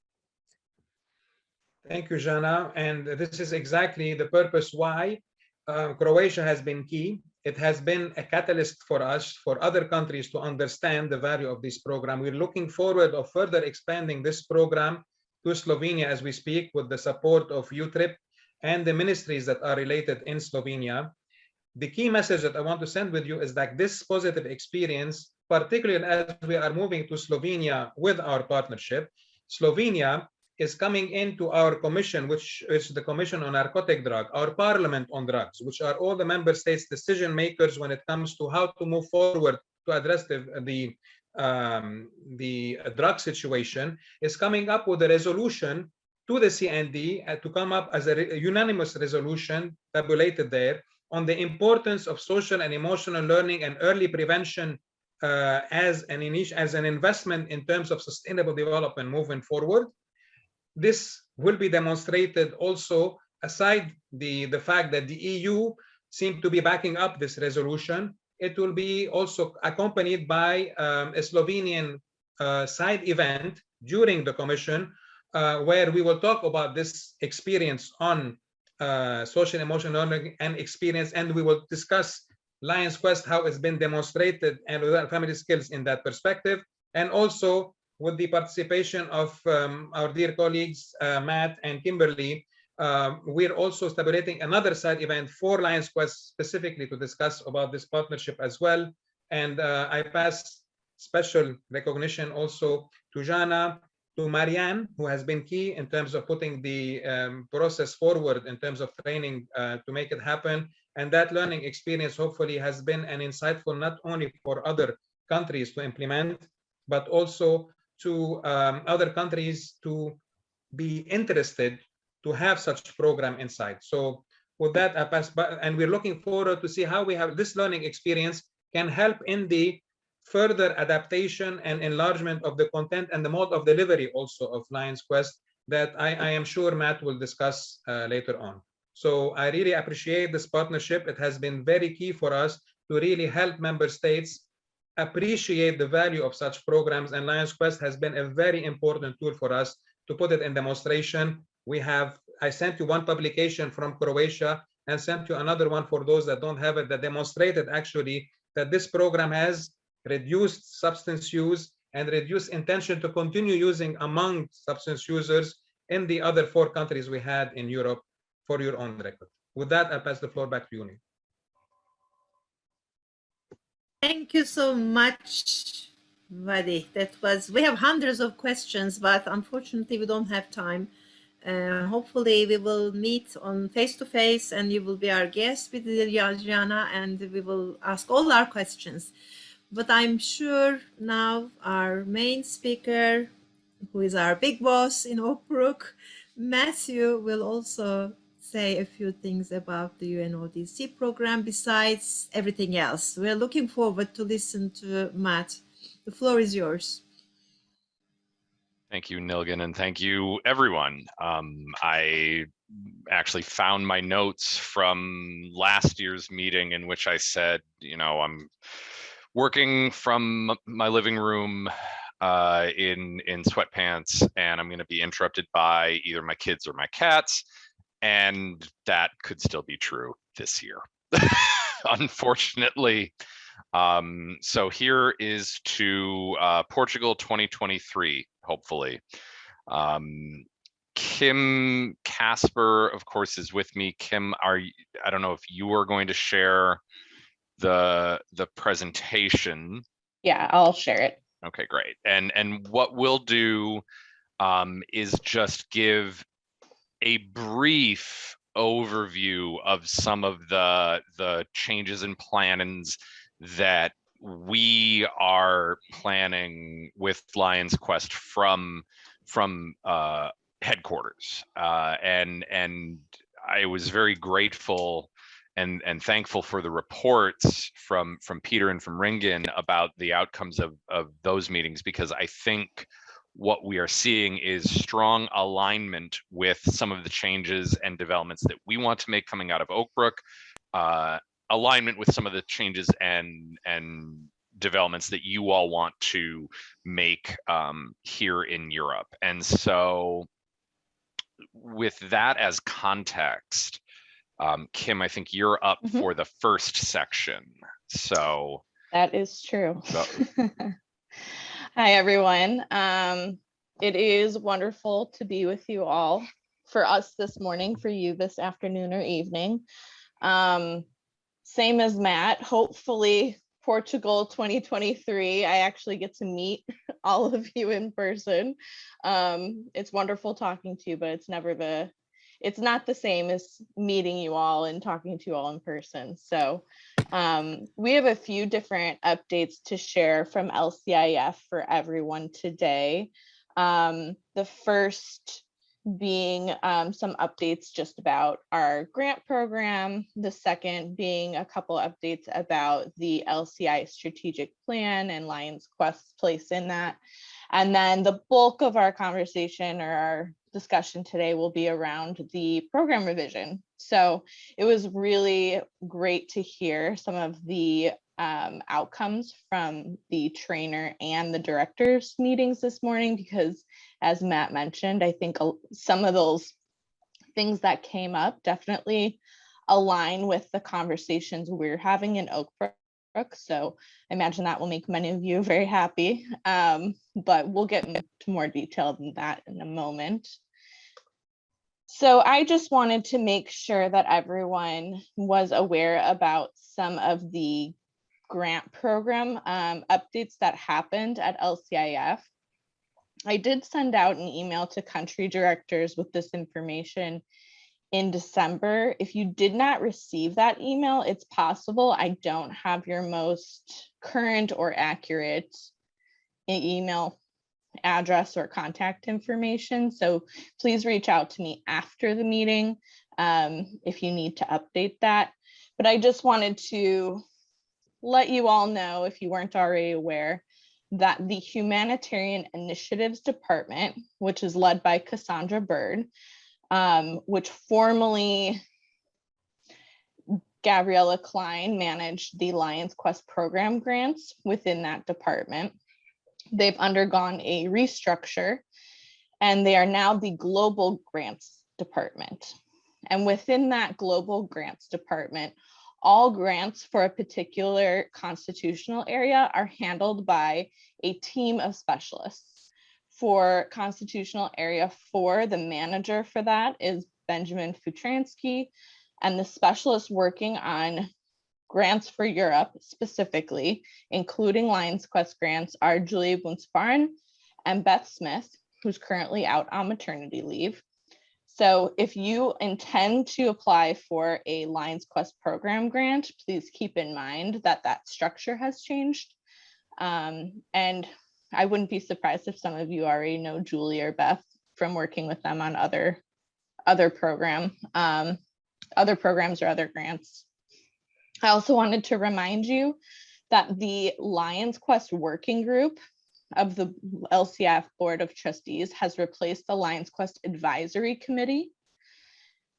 Thank you, Jana. And this is exactly the purpose why Croatia has been key. It has been a catalyst for us, for other countries to understand the value of this program. We're looking forward of further expanding this program to Slovenia as we speak, with the support of UTRIP and the ministries that are related in Slovenia. The key message that I want to send with you is that this positive experience, particularly as we are moving to Slovenia with our partnership, Slovenia is coming into our commission, which is the Commission on Narcotic Drug, our Parliament on Drugs, which are all the member states' decision makers when it comes to how to move forward to address the drug situation, is coming up with a resolution to the CND to come up as a unanimous resolution tabulated there on the importance of social and emotional learning and early prevention as an investment in terms of sustainable development moving forward. This will be demonstrated also, aside the fact that the EU seemed to be backing up this resolution. It will be also accompanied by a Slovenian side event during the Commission, where we will talk about this experience on social emotional learning and experience, and we will discuss Lions Quest, how it's been demonstrated, and family skills in that perspective, and also with the participation of our dear colleagues Matt and Kimberly. We're also establishing another side event for Lions Quest specifically to discuss about this partnership as well. And I pass special recognition also to Jana, to Marianne, who has been key in terms of putting the process forward in terms of training to make it happen. And that learning experience hopefully has been an insightful not only for other countries to implement, but also to other countries to be interested to have such program inside. So with that, I pass by, and we're looking forward to see how we have this learning experience can help in the further adaptation and enlargement of the content and the mode of delivery also of Lions Quest that I am sure Matt will discuss later on. So I really appreciate this partnership. It has been very key for us to really help member states appreciate the value of such programs, and Lions Quest has been a very important tool for us to put it in demonstration. I sent you one publication from Croatia and sent you another one for those that don't have it, that demonstrated actually that this program has reduced substance use and reduced intention to continue using among substance users in the other 4 countries we had in Europe, for your own record. With that, I'll pass the floor back to you, Neil. Thank you so much, Vadi. We have hundreds of questions, but unfortunately we don't have time. Hopefully we will meet on face-to-face and you will be our guest with Jana and we will ask all our questions. But I'm sure now our main speaker, who is our big boss in Oak Brook, Matthew, will also say a few things about the UNODC program besides everything else. We're looking forward to listen to Matt. The floor is yours. Thank you, Nilgün, and thank you, everyone. I actually found my notes from last year's meeting in which I said, you know, I'm working from my living room in sweatpants, and I'm going to be interrupted by either my kids or my cats, and that could still be true this year, unfortunately. So here is to Portugal 2023, hopefully. Kim Casper, of course, is with me. Kim, I don't know if you are going to share the presentation. Yeah, I'll share it. Okay, great. And what we'll do is just give a brief overview of some of the changes and plans that we are planning with Lions Quest from headquarters. And I was very grateful and thankful for the reports from Peter and from Ringen about the outcomes of those meetings, because I think what we are seeing is strong alignment with some of the changes and developments that we want to make coming out of Oak Brook, alignment with some of the changes and developments that you all want to make here in Europe. And so with that as context, Kim, I think you're up for the first section. So that is true. Hi, everyone. It is wonderful to be with you all. For us this morning, for you this afternoon or evening. Same as Matt, hopefully Portugal 2023, I actually get to meet all of you in person. It's wonderful talking to you, but it's not the same as meeting you all and talking to you all in person. So we have a few different updates to share from LCIF for everyone today. The first being some updates just about our grant program. The second being a couple updates about the LCI strategic plan and Lions Quest's place in that. And then the bulk of our conversation or our discussion today will be around the program revision. So it was really great to hear some of the outcomes from the trainer and the directors meetings this morning, because as Matt mentioned, I think some of those things that came up definitely align with the conversations we're having in Oak Brook. So I imagine that will make many of you very happy, but we'll get into more detail than that in a moment. So I just wanted to make sure that everyone was aware about some of the grant program updates that happened at LCIF. I did send out an email to country directors with this information in December. If you did not receive that email, it's possible I don't have your most current or accurate email address or contact information. So please reach out to me after the meeting if you need to update that. But I just wanted to let you all know, if you weren't already aware, that the Humanitarian Initiatives Department, which is led by Cassandra Bird, which formerly Gabriella Klein managed the Lions Quest program grants within that department. They've undergone a restructure and they are now the Global Grants Department. And within that Global Grants Department, all grants for a particular constitutional area are handled by a team of specialists for Constitutional Area 4, the manager for that is Benjamin Futransky, and the specialist working on grants for Europe specifically, including Lions Quest grants, are Julia Bunzbarn and Beth Smith, who's currently out on maternity leave. So if you intend to apply for a Lions Quest program grant, please keep in mind that that structure has changed. And I wouldn't be surprised if some of you already know Julie or Beth from working with them on other programs or other grants. I also wanted to remind you that the Lions Quest working group of the LCF Board of Trustees has replaced the Lions Quest Advisory Committee,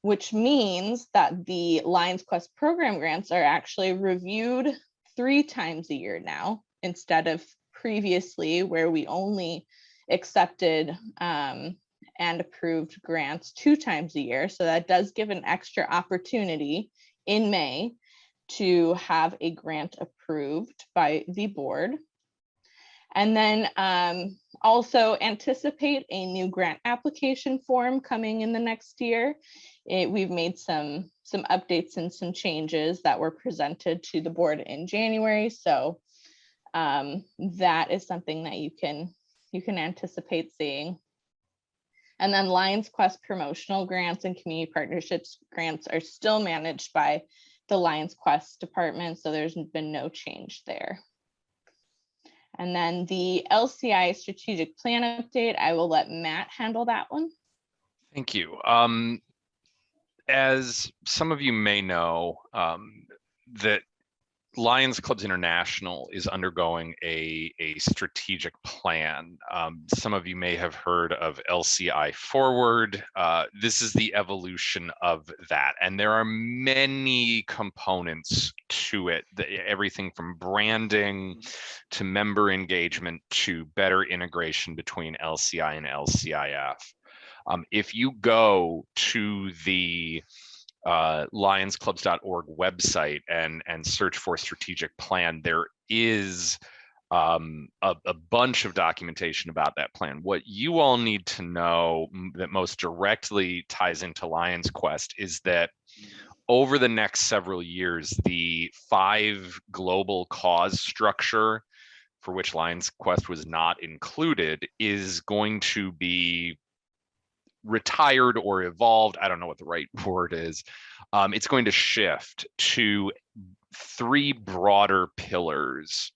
which means that the Lions Quest program grants are actually reviewed 3 times a year now, instead of previously where we only accepted and approved grants 2 times a year. So that does give an extra opportunity in May to have a grant approved by the board. And then also anticipate a new grant application form coming in the next year. We've made some updates and some changes that were presented to the board in January. So that is something that you can anticipate seeing. And then Lions Quest promotional grants and community partnerships grants are still managed by the Lions Quest department. So there's been no change there. And then the LCI strategic plan update, I will let Matt handle that one. Thank you. As some of you may know, that Lions Clubs International is undergoing a strategic plan. Some of you may have heard of LCI Forward. This is the evolution of that. And there are many components to it, everything from branding to member engagement to better integration between LCI and LCIF. If you go to the lionsclubs.org website and search for strategic plan, there is a bunch of documentation about that plan. What you all need to know that most directly ties into Lions Quest is that over the next several years, the 5 global cause structure, for which Lions Quest was not included, is going to be retired or evolved. I don't know what the right word is. It's going to shift to 3 broader pillars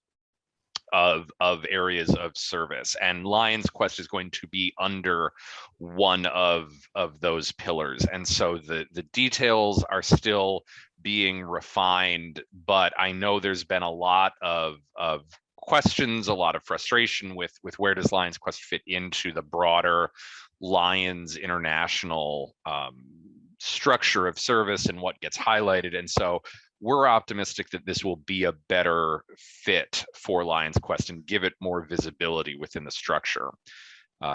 of areas of service, and Lions Quest is going to be under one of those pillars. And so the details are still being refined, but I know there's been a lot of questions, a lot of frustration with where does Lions Quest fit into the broader Lions International structure of service and what gets highlighted. And so we're optimistic that this will be a better fit for Lions Quest and give it more visibility within the structure.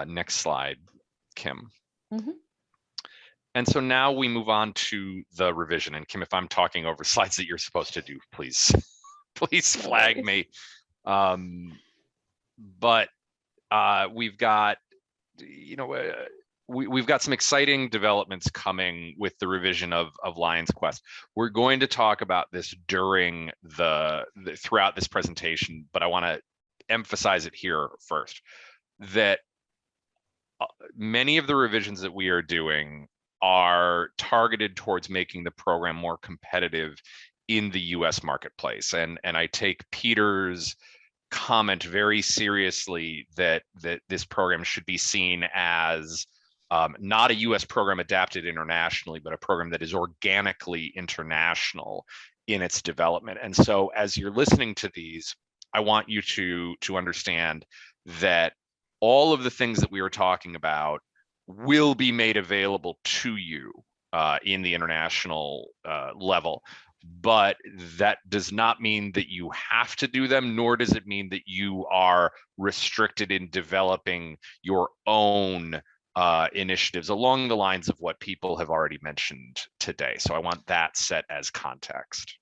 Next slide, Kim. Mm-hmm. And so now we move on to the revision. And Kim, if I'm talking over slides that you're supposed to do, please flag me. But we've got, we've got some exciting developments coming with the revision of Lions Quest. We're going to talk about this during throughout this presentation, but I want to emphasize it here first, that many of the revisions that we are doing are targeted towards making the program more competitive in the US marketplace. And I take Peter's comment very seriously that this program should be seen as not a US program adapted internationally, but a program that is organically international in its development. And so as you're listening to these, I want you to understand that all of the things that we were talking about will be made available to you in the international level. But that does not mean that you have to do them, nor does it mean that you are restricted in developing your own initiatives along the lines of what people have already mentioned today. So I want that set as context.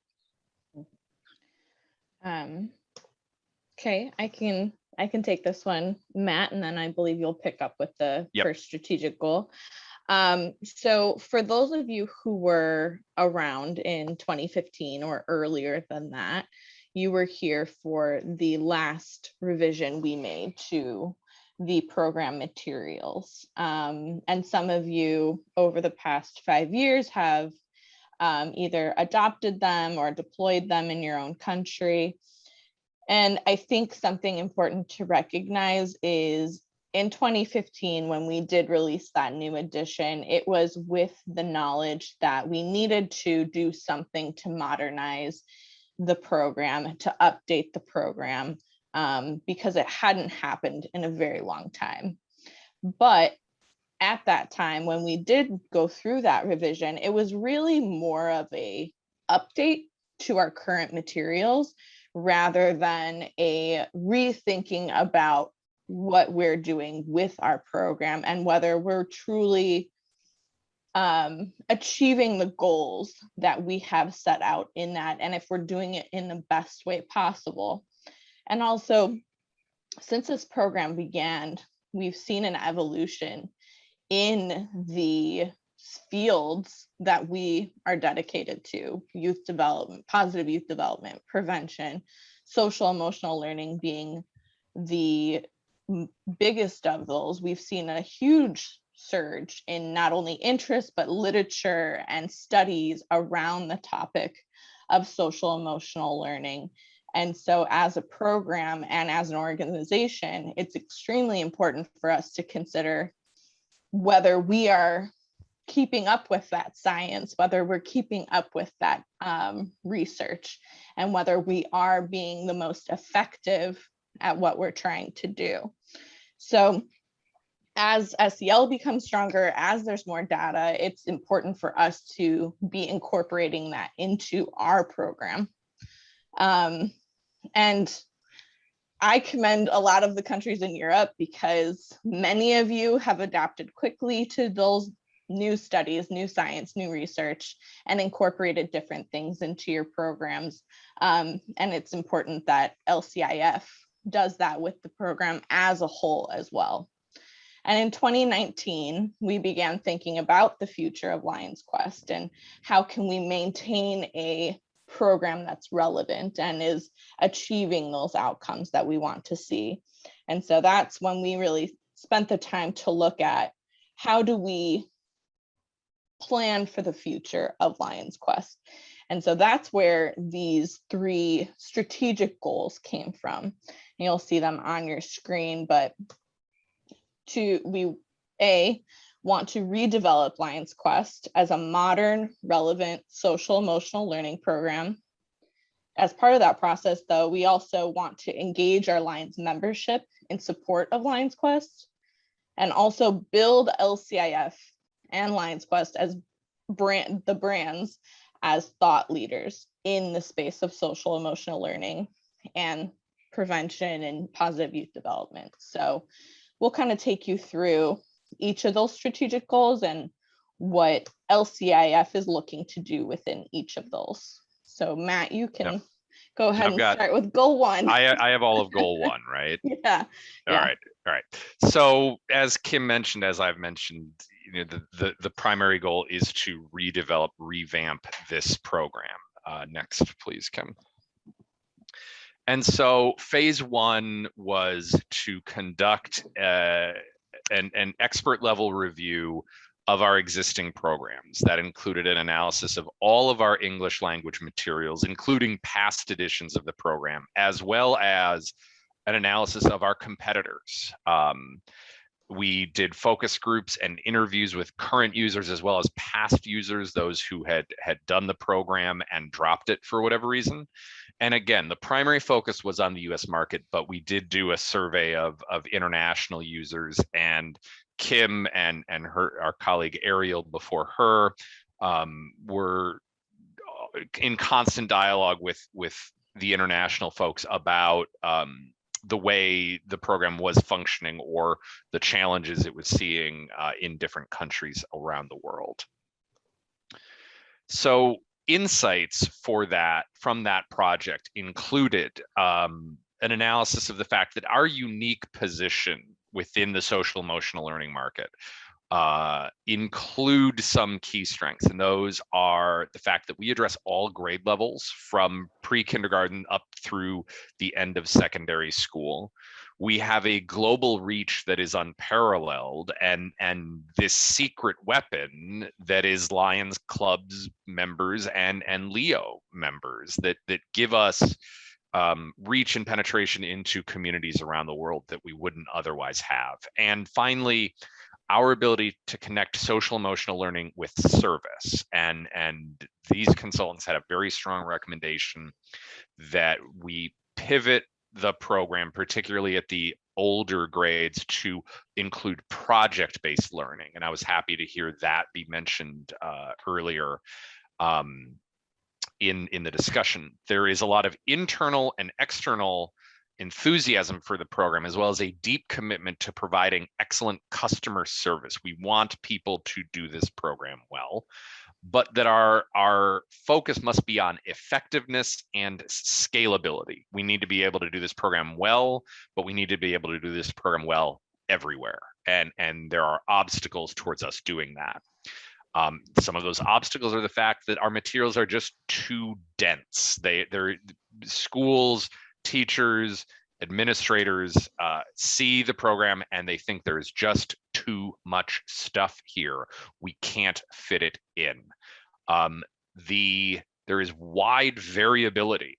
Okay, I can I can take this one, Matt, and then I believe you'll pick up with the Yep. first strategic goal. So for those of you who were around in 2015 or earlier than that, you were here for the last revision we made to the program materials. And some of you over the past 5 years have either adopted them or deployed them in your own country. And I think something important to recognize is in 2015, when we did release that new edition, it was with the knowledge that we needed to do something to modernize the program, to update the program, because it hadn't happened in a very long time. But at that time, when we did go through that revision, it was really more of a update to our current materials rather than a rethinking about what we're doing with our program and whether we're truly achieving the goals that we have set out in that, and if we're doing it in the best way possible. And also, since this program began, we've seen an evolution in the fields that we are dedicated to: youth development, positive youth development, prevention, social emotional learning being the biggest of those. We've seen a huge surge in not only interest, but literature and studies around the topic of social emotional learning. And so as a program and as an organization, it's extremely important for us to consider whether we are keeping up with that science, whether we're keeping up with that research, and whether we are being the most effective at what we're trying to do. So as SEL becomes stronger, as there's more data, it's important for us to be incorporating that into our program. And I commend a lot of the countries in Europe because many of you have adapted quickly to those new studies, new science, new research, and incorporated different things into your programs. And it's important that LCIF does that with the program as a whole as well. And in 2019, we began thinking about the future of Lions Quest and how can we maintain a program that's relevant and is achieving those outcomes that we want to see. And so that's when we really spent the time to look at how do we plan for the future of Lions Quest. And so that's where these 3 strategic goals came from. And you'll see them on your screen, but we want to redevelop Lions Quest as a modern, relevant, social emotional learning program. As part of that process, though, we also want to engage our Lions membership in support of Lions Quest and also build LCIF and Lions Quest as the brands as thought leaders in the space of social emotional learning and prevention and positive youth development. So we'll kind of take you through each of those strategic goals and what LCIF is looking to do within each of those. So Matt, you can go ahead and start with goal 1. I have all of goal 1, right? Yeah. All right. So as Kim mentioned, as I've mentioned, the primary goal is to revamp this program. Next, please, Kim. And so phase 1 was to conduct an expert level review of our existing programs. That included an analysis of all of our English language materials, including past editions of the program, as well as an analysis of our competitors. We did focus groups and interviews with current users as well as past users, those who had done the program and dropped it for whatever reason. And again, the primary focus was on the US market, but we did do a survey of international users, and Kim and our colleague Ariel before her were in constant dialogue with the international folks about the way the program was functioning or the challenges it was seeing in different countries around the world. So insights from that project included an analysis of the fact that our unique position within the social emotional learning market include some key strengths, and those are the fact that we address all grade levels from pre-kindergarten up through the end of secondary school. We have a global reach that is unparalleled, and this secret weapon that is Lions Club's members and Leo members that give us reach and penetration into communities around the world that we wouldn't otherwise have. And finally, our ability to connect social emotional learning with service. And these consultants had a very strong recommendation that we pivot the program, particularly at the older grades, to include project-based learning. And I was happy to hear that be mentioned earlier in the discussion. There is a lot of internal and external enthusiasm for the program, as well as a deep commitment to providing excellent customer service. We want people to do this program well, but that our focus must be on effectiveness and scalability. We need to be able to do this program well, but we need to be able to do this program well everywhere. And there are obstacles towards us doing that. Some of those obstacles are the fact that our materials are just too dense. They're schools, teachers, administrators see the program and they think there's just too much stuff here. We can't fit it in. There is wide variability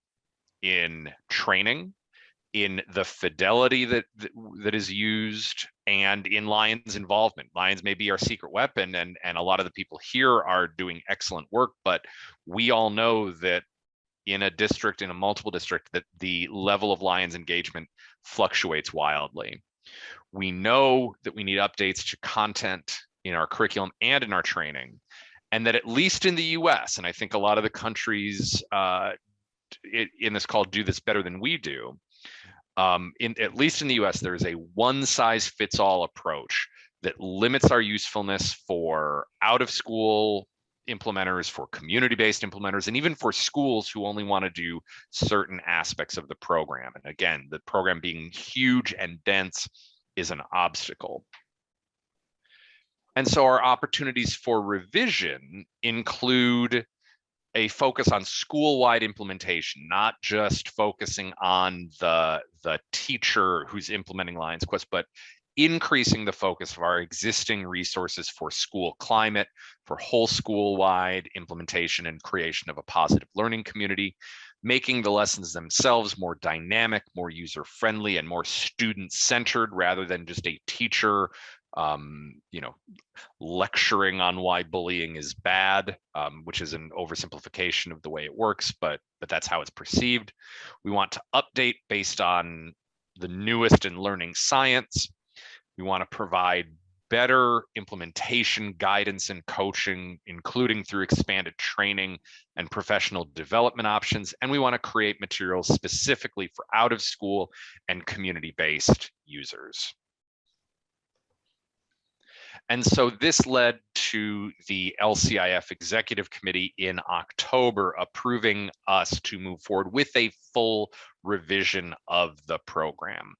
in training, in the fidelity that is used, and in Lions involvement. Lions may be our secret weapon, and a lot of the people here are doing excellent work, but we all know that in a district, in a multiple district, that the level of Lions engagement fluctuates wildly. We know that we need updates to content in our curriculum and in our training, and that at least in the US, and I think a lot of the countries in this call do this better than we do, at least in the US, there is a one-size-fits-all approach that limits our usefulness for out-of-school implementers, for community-based implementers, and even for schools who only want to do certain aspects of the program. And again, the program being huge and dense is an obstacle. And so our opportunities for revision include a focus on school-wide implementation, not just focusing on the teacher who's implementing Lions Quest, but increasing the focus of our existing resources for school climate, for whole school-wide implementation and creation of a positive learning community, making the lessons themselves more dynamic, more user-friendly, and more student-centered rather than just a teacher lecturing on why bullying is bad, which is an oversimplification of the way it works, but that's how it's perceived. We want to update based on the newest in learning science. We want to provide better implementation guidance and coaching, including through expanded training and professional development options. And we want to create materials specifically for out of school and community-based users. And so this led to the LCIF Executive Committee in October approving us to move forward with a full revision of the program.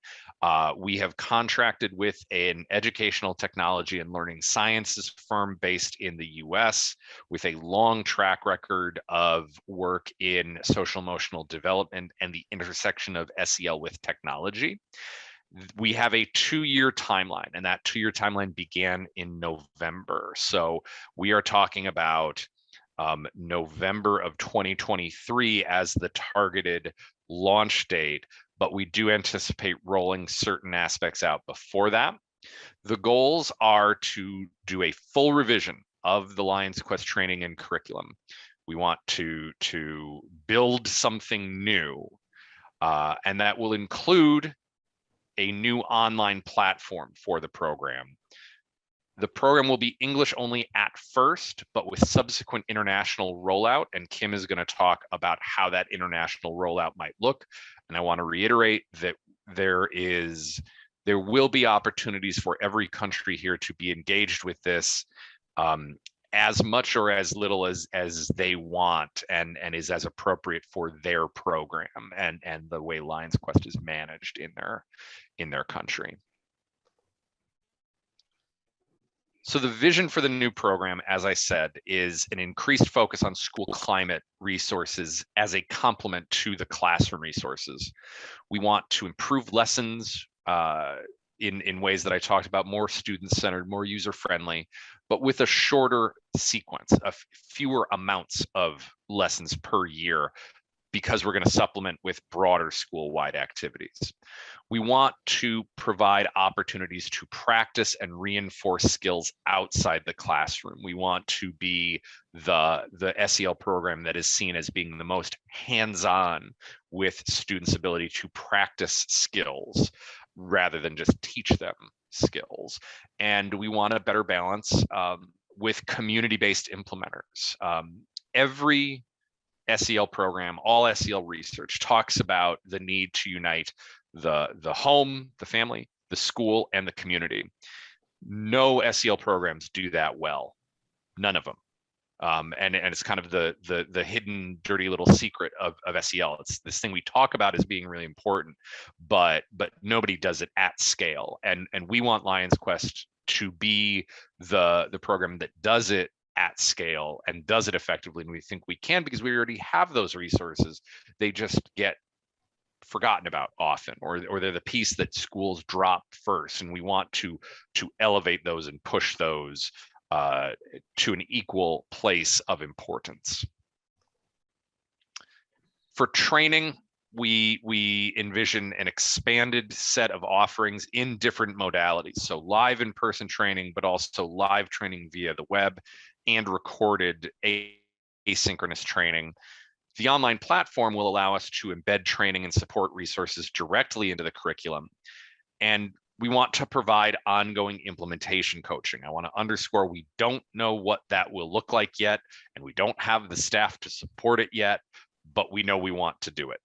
We have contracted with an educational technology and learning sciences firm based in the US with a long track record of work in social emotional development and the intersection of SEL with technology. We have a 2-year timeline, and that 2-year timeline began in November. So we are talking about November of 2023 as the targeted launch date, but we do anticipate rolling certain aspects out before that. The goals are to do a full revision of the Lions Quest training and curriculum. We want to build something new, and that will include a new online platform for the program. The program will be English only at first, but with subsequent international rollout. And Kim is going to talk about how that international rollout might look. And I want to reiterate that there will be opportunities for every country here to be engaged with this as much or as little as they want and is as appropriate for their program and the way Lions Quest is managed in their country. So the vision for the new program, as I said, is an increased focus on school climate resources as a complement to the classroom resources. We want to improve lessons in ways that I talked about, more student-centered, more user-friendly, but with a shorter sequence, of fewer amounts of lessons per year, because we're going to supplement with broader school-wide activities. We want to provide opportunities to practice and reinforce skills outside the classroom. We want to be the SEL program that is seen as being the most hands-on with students' ability to practice skills rather than just teach them skills. And we want a better balance with community-based implementers. Every SEL program, all SEL research talks about the need to unite the home, the family, the school, and the community. No SEL programs do that well, none of them. And it's kind of the hidden dirty little secret of SEL. It's this thing we talk about as being really important, but nobody does it at scale. And we want Lions Quest to be the program that does it at scale and does it effectively. And we think we can because we already have those resources. They just get forgotten about often, or they're the piece that schools drop first. And we want to elevate those and push those to an equal place of importance. For training, we envision an expanded set of offerings in different modalities. So live in-person training, but also live training via the web and recorded asynchronous training. The online platform will allow us to embed training and support resources directly into the curriculum. And we want to provide ongoing implementation coaching. I want to underscore, we don't know what that will look like yet, and we don't have the staff to support it yet, but we know we want to do it.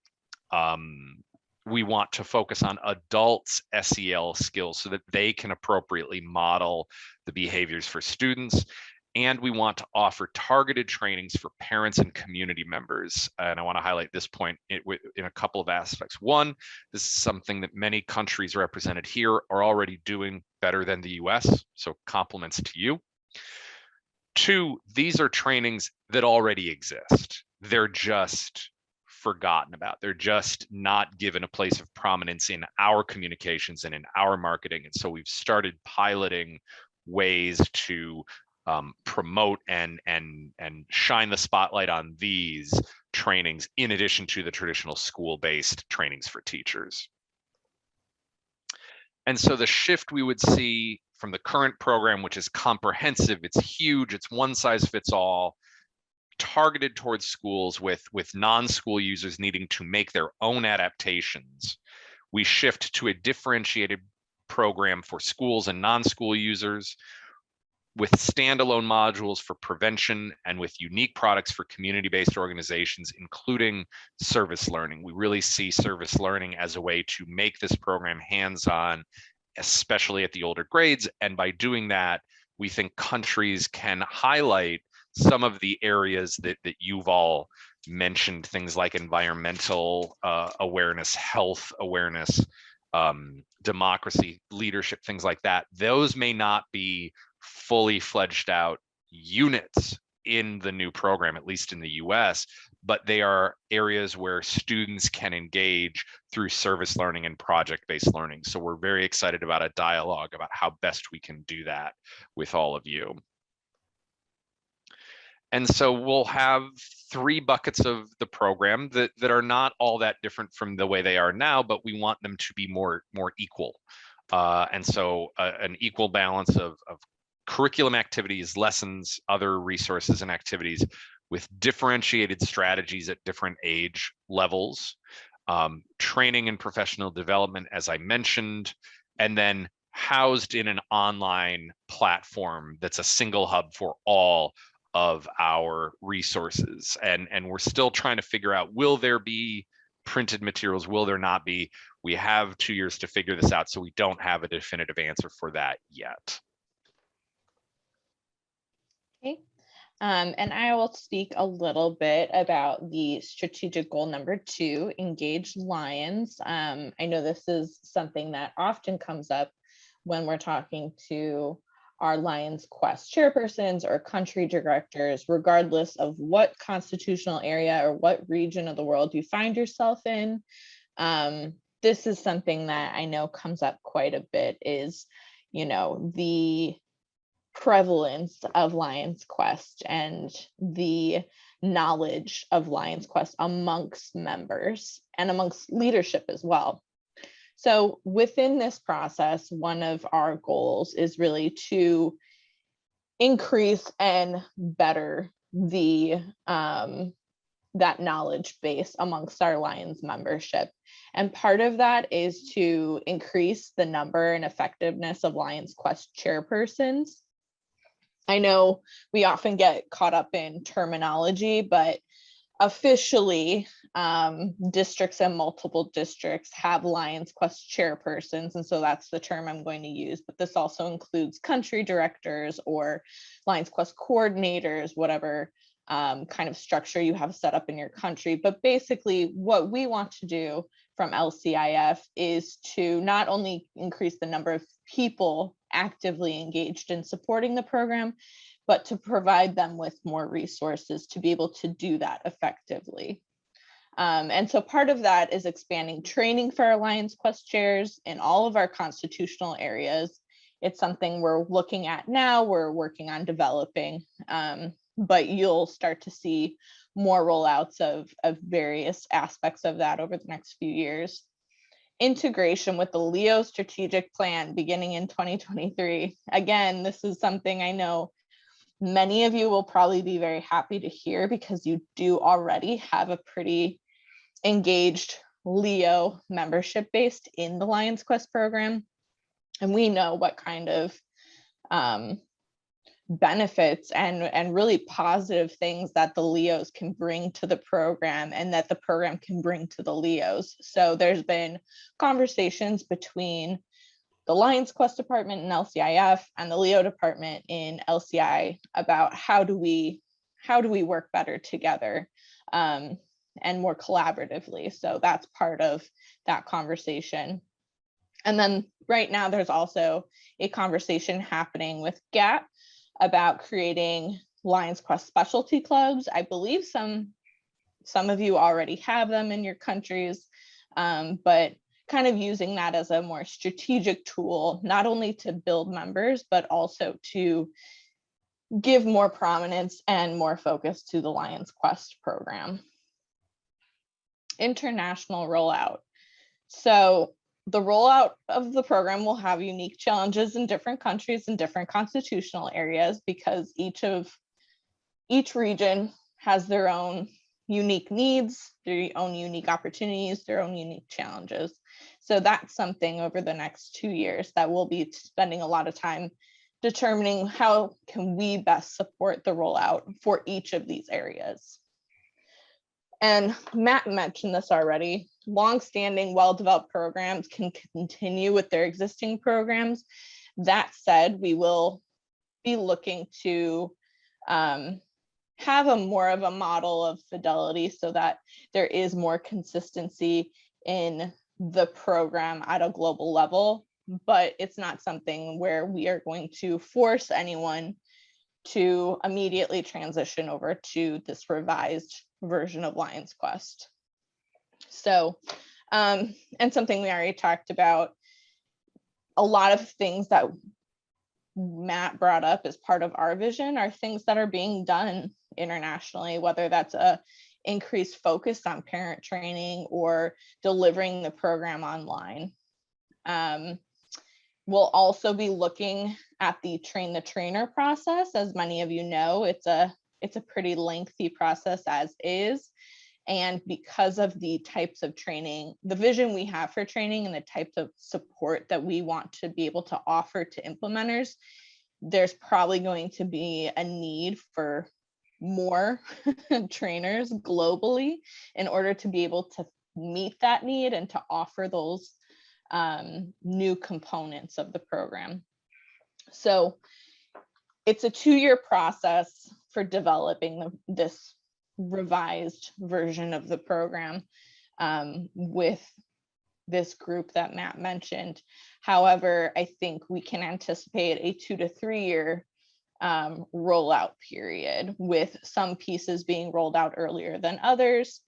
We want to focus on adults' SEL skills so that they can appropriately model the behaviors for students. And we want to offer targeted trainings for parents and community members. And I want to highlight this point in a couple of aspects. One, this is something that many countries represented here are already doing better than the US, so compliments to you. Two, these are trainings that already exist. They're just forgotten about. They're just not given a place of prominence in our communications and in our marketing. And so we've started piloting ways to promote and shine the spotlight on these trainings in addition to the traditional school-based trainings for teachers. And so the shift we would see from the current program, which is comprehensive, it's huge, it's one size fits all, targeted towards schools with non-school users needing to make their own adaptations. We shift to a differentiated program for schools and non-school users, with standalone modules for prevention and with unique products for community-based organizations, including service learning. We really see service learning as a way to make this program hands-on, especially at the older grades. And by doing that, we think countries can highlight some of the areas that you've all mentioned, things like environmental awareness, health awareness, democracy, leadership, things like that. Those may not be fully fledged out units in the new program, at least in the US, but they are areas where students can engage through service learning and project-based learning. So we're very excited about a dialogue about how best we can do that with all of you. And so we'll have 3 buckets of the program that are not all that different from the way they are now, but we want them to be more equal. And so an equal balance of curriculum activities, lessons, other resources and activities with differentiated strategies at different age levels, training and professional development, as I mentioned, and then housed in an online platform that's a single hub for all of our resources. And we're still trying to figure out, will there be printed materials? Will there not be? We have 2 years to figure this out, so we don't have a definitive answer for that yet. Okay. And I will speak a little bit about the strategic goal number 2, engage lions. I know this is something that often comes up when we're talking to our Lions Quest chairpersons or country directors, regardless of what constitutional area or what region of the world you find yourself in. This is something that I know comes up quite a bit, is, you know, the prevalence of Lions Quest and the knowledge of Lions Quest amongst members and amongst leadership as well. So within this process, one of our goals is really to increase and better the that knowledge base amongst our Lions membership. And part of that is to increase the number and effectiveness of Lions Quest chairpersons. I know we often get caught up in terminology, but officially, districts and multiple districts have Lions Quest chairpersons, and so that's the term I'm going to use, but this also includes country directors or Lions Quest coordinators, whatever kind of structure you have set up in your country. But basically what we want to do from LCIF is to not only increase the number of people actively engaged in supporting the program, but to provide them with more resources to be able to do that effectively. And so part of that is expanding training for our Lions Quest chairs in all of our constitutional areas. It's something we're looking at now, we're working on developing, but you'll start to see more rollouts of various aspects of that over the next few years. Integration with the LEO strategic plan beginning in 2023. Again, this is something I know many of you will probably be very happy to hear, because you do already have a pretty engaged LEO membership based in the Lions Quest program. And we know what kind of benefits and really positive things that the LEOs can bring to the program and that the program can bring to the LEOs. So there's been conversations between the Lions Quest department in LCIF and the LEO department in LCI about how do we work better together and more collaboratively. So that's part of that conversation. And then right now there's also a conversation happening with GAP about creating Lions Quest specialty clubs. I believe some of you already have them in your countries, but kind of using that as a more strategic tool, not only to build members, but also to give more prominence and more focus to the Lions Quest program. International rollout. So the rollout of the program will have unique challenges in different countries and different constitutional areas, because each region has their own unique needs, their own unique opportunities, their own unique challenges. So that's something over the next 2 years that we'll be spending a lot of time determining how can we best support the rollout for each of these areas. And Matt mentioned this already, longstanding, well-developed programs can continue with their existing programs. That said, we will be looking to have more of a model of fidelity so that there is more consistency in the program at a global level, but it's not something where we are going to force anyone to immediately transition over to this revised version of Lions Quest. So, and something we already talked about, a lot of things that Matt brought up as part of our vision are things that are being done internationally, whether that's a increased focus on parent training or delivering the program online. We'll also be looking at the train the trainer process. As many of you know, it's a pretty lengthy process as is. And because of the types of training, the vision we have for training and the types of support that we want to be able to offer to implementers, there's probably going to be a need for more trainers globally in order to be able to meet that need and to offer those new components of the program. So it's a 2-year process. for developing this revised version of the program with this group that Matt mentioned. However, I think we can anticipate a 2 to 3 year rollout period, with some pieces being rolled out earlier than others.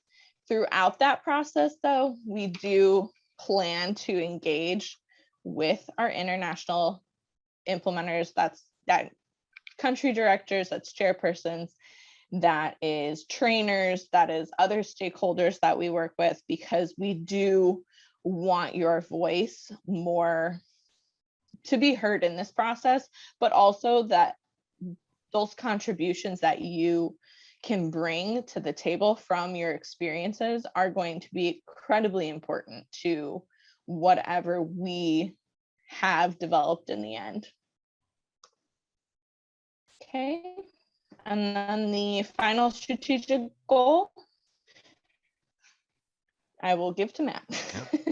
Throughout that process, though, we do plan to engage with our international implementers, that country directors, that's chairpersons, that is trainers, that is other stakeholders that we work with, because we do want your voice more to be heard in this process, but also that those contributions that you can bring to the table from your experiences are going to be incredibly important to whatever we have developed in the end. Okay, and then the final strategic goal, I will give to Matt.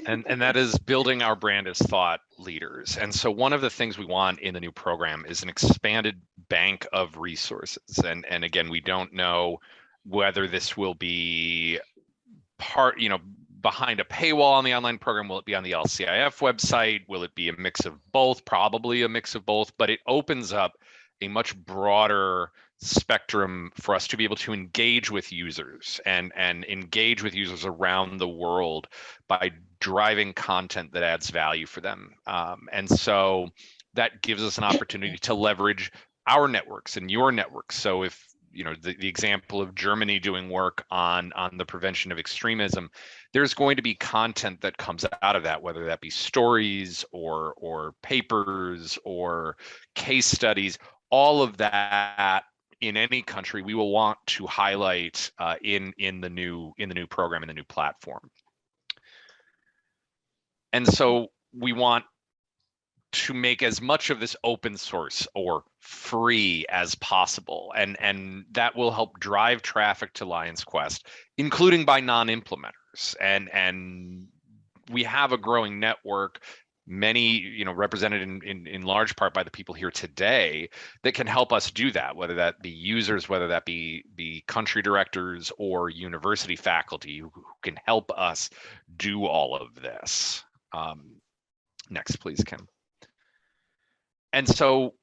And that is building our brand as thought leaders. And so one of the things we want in the new program is an expanded bank of resources. And again, we don't know whether this will be behind a paywall on the online program. Will it be on the LCIF website? Will it be a mix of both? Probably a mix of both, but it opens up a much broader spectrum for us to be able to engage with users and engage with users around the world by driving content that adds value for them. And so that gives us an opportunity to leverage our networks and your networks. So if the example of Germany doing work on the prevention of extremism, there's going to be content that comes out of that, whether that be stories or papers or case studies. All of that in any country we will want to highlight in the new program, in the new platform. And so we want to make as much of this open source or free as possible, and that will help drive traffic to Lions Quest, including by non-implementers. And we have a growing network, many represented in large part by the people here today, that can help us do that, whether that be users, whether that be country directors or university faculty who can help us do all of this. Next, please, Kim. And so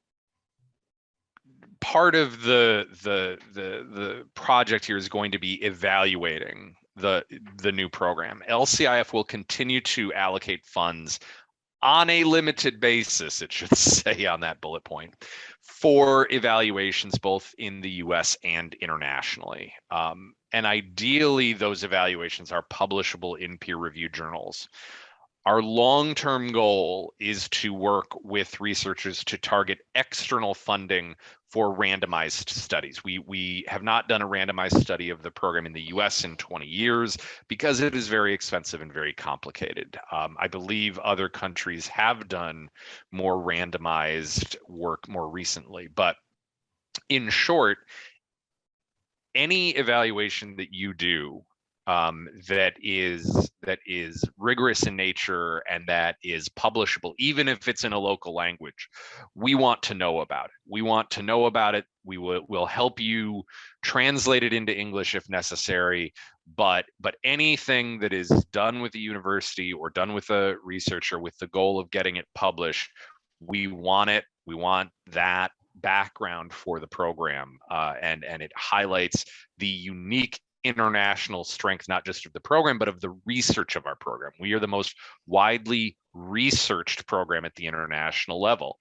part of the project here is going to be evaluating the new program. LCIF will continue to allocate funds on a limited basis, it should say on that bullet point, for evaluations both in the US and internationally. And ideally, those evaluations are publishable in peer-reviewed journals. Our long-term goal is to work with researchers to target external funding for randomized studies. We have not done a randomized study of the program in the US in 20 years because it is very expensive and very complicated. I believe other countries have done more randomized work more recently, but in short, any evaluation that you do that is rigorous in nature and that is publishable, even if it's in a local language, we want to know about it. We want to know about it. We'll help you translate it into English if necessary. But anything that is done with a university or done with a researcher with the goal of getting it published, we want it. We want that background for the program, and it highlights the unique international strength, not just of the program, but of the research of our program. We are the most widely researched program at the international level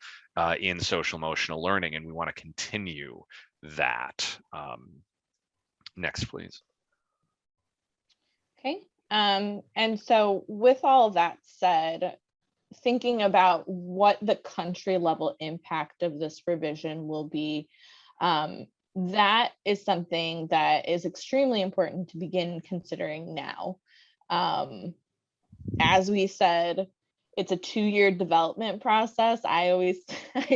in social emotional learning, and we want to continue that. Next, please. Okay, and so with all that said, thinking about what the country level impact of this revision will be, that is something that is extremely important to begin considering now. As we said, it's a 2-year development process. I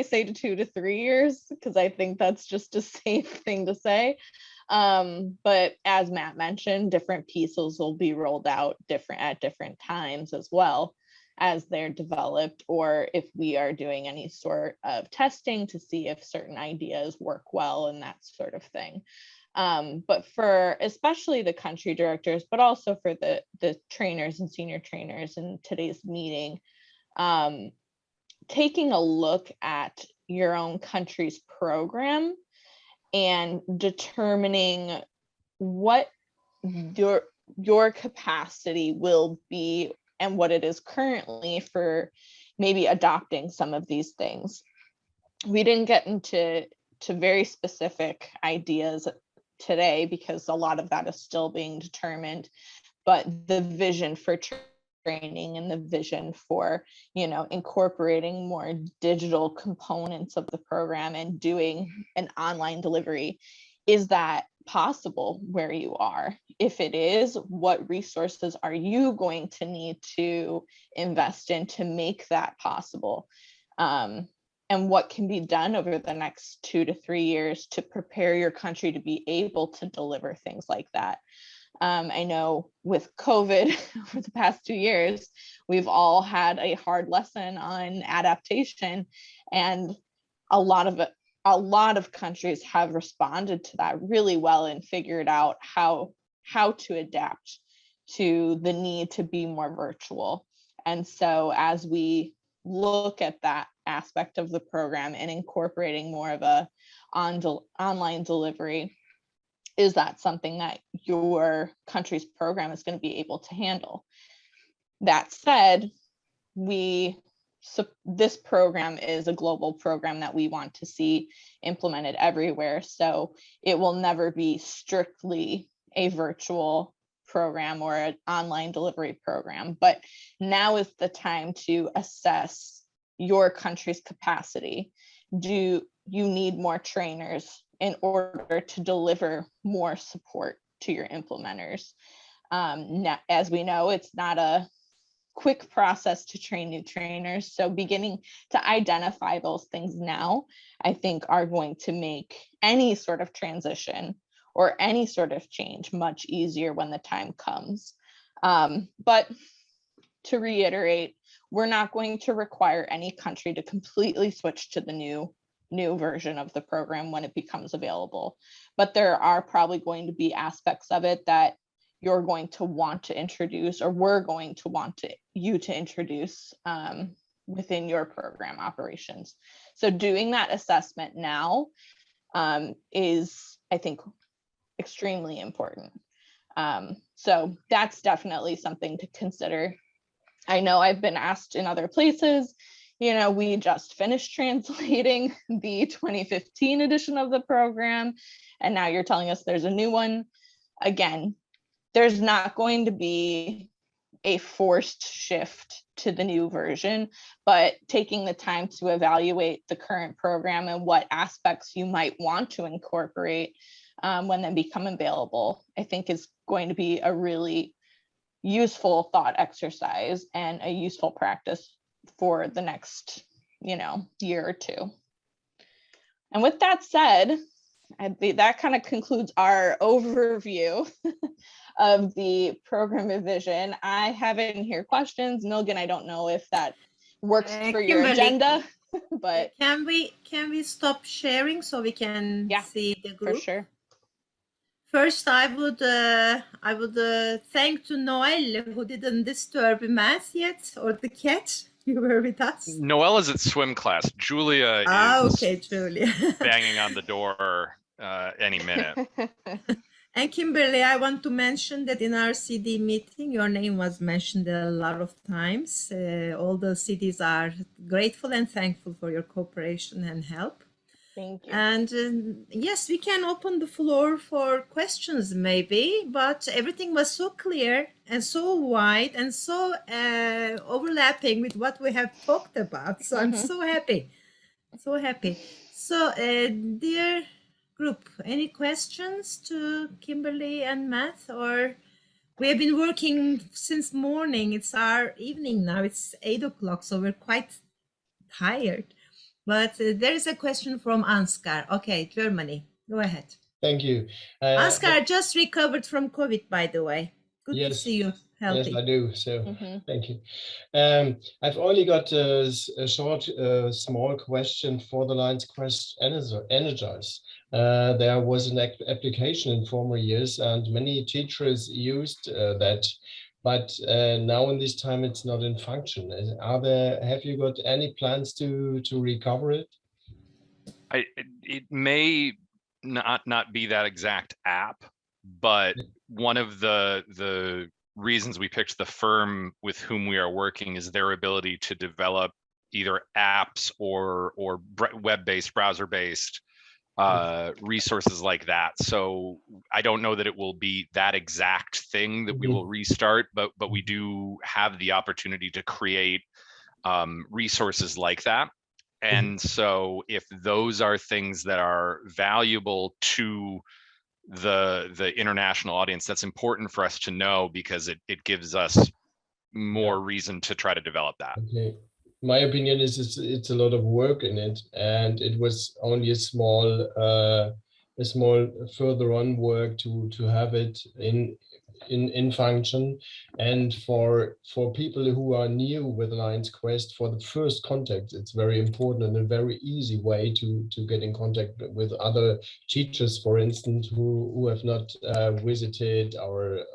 say 2 to 3 years because I think that's just a safe thing to say. But as Matt mentioned, different pieces will be rolled out at different times as well. as they're developed, or if we are doing any sort of testing to see if certain ideas work well and that sort of thing. But for especially the country directors, but also for the trainers and senior trainers in today's meeting, taking a look at your own country's program and determining what your capacity will be and what it is currently for maybe adopting some of these things. We didn't get into very specific ideas today because a lot of that is still being determined, but the vision for training and the vision for, incorporating more digital components of the program and doing an online delivery, is that possible where you are? If it is, what resources are you going to need to invest in to make that possible? And what can be done over the next 2 to 3 years to prepare your country to be able to deliver things like that? I know with COVID over the past 2 years, we've all had a hard lesson on adaptation, and a lot of countries have responded to that really well and figured out how to adapt to the need to be more virtual. And so as we look at that aspect of the program and incorporating more of a online delivery, is that something that your country's program is going to be able to handle? That said, this program is a global program that we want to see implemented everywhere. So it will never be strictly a virtual program or an online delivery program. But now is the time to assess your country's capacity. Do you need more trainers in order to deliver more support to your implementers? As we know, it's not a quick process to train new trainers. So beginning to identify those things now, I think, are going to make any sort of transition or any sort of change much easier when the time comes. But to reiterate, we're not going to require any country to completely switch to the new version of the program when it becomes available. But there are probably going to be aspects of it that you're going to want to introduce, or we're going to want you to introduce within your program operations. So doing that assessment now is, I think, extremely important. So that's definitely something to consider. I know I've been asked in other places, we just finished translating the 2015 edition of the program, and now you're telling us there's a new one. Again, there's not going to be a forced shift to the new version, but taking the time to evaluate the current program and what aspects you might want to incorporate when they become available, I think is going to be a really useful thought exercise and a useful practice for the next, year or two. And with that said, that kind of concludes our overview of the program revision. I have in here questions. Milgan, I don't know if that works for your Kimberly, agenda, but can we stop sharing so we can see the group? For sure. First, I would thank to Noel, who didn't disturb Matt yet, or the cat. You were with us. Noelle is at swim class. Julia is Julia. banging on the door any minute. And Kimberly, I want to mention that in our CD meeting, your name was mentioned a lot of times. All the CDs are grateful and thankful for your cooperation and help. Thank you. And yes, we can open the floor for questions maybe, but everything was so clear and so wide and so overlapping with what we have talked about. So I'm so happy, so happy. So dear group, any questions to Kimberly and Matt? Or we have been working since morning. It's our evening now. It's 8 o'clock, so we're quite tired. But there is a question from Ansgar. Okay, Germany. Go ahead. Thank you. Ansgar just recovered from COVID, by the way. Good to Yes. see you Yes, healthy. I do. So Mhm. thank you. I've only got a short, small question for the Lions Quest Energize. There was an application in former years, and many teachers used that, but now in this time it's not in function. Have you got any plans to recover it? It may not be that exact app, but one of the reasons we picked the firm with whom we are working is their ability to develop either apps or web-based, browser-based resources like that. So I don't know that it will be that exact thing that we will restart, but we do have the opportunity to create resources like that. And so if those are things that are valuable to the international audience, that's important for us to know, because it gives us more reason to try to develop that. Okay. My opinion is it's a lot of work in it, and it was only a small further on work to have it in function. And for people who are new with Lions Quest, for the first contact, it's very important and a very easy way to get in contact with other teachers, for instance, who have not visited our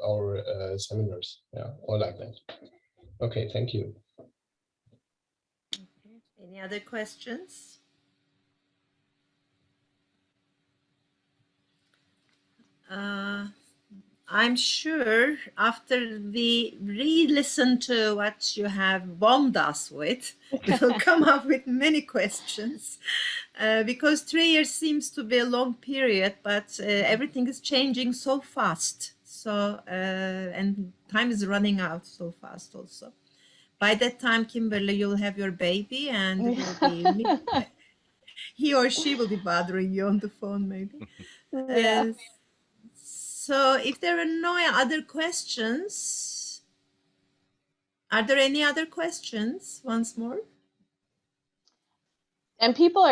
seminars, or like that. Okay, thank you. Any other questions? I'm sure after we re-listen to what you have bombed us with, we will come up with many questions. Because 3 years seems to be a long period, but everything is changing so fast. So, and time is running out so fast also. By that time, Kimberly, you'll have your baby, and it will be he or she will be bothering you on the phone, maybe. Yeah. So if there are no other questions, are there any other questions once more? And people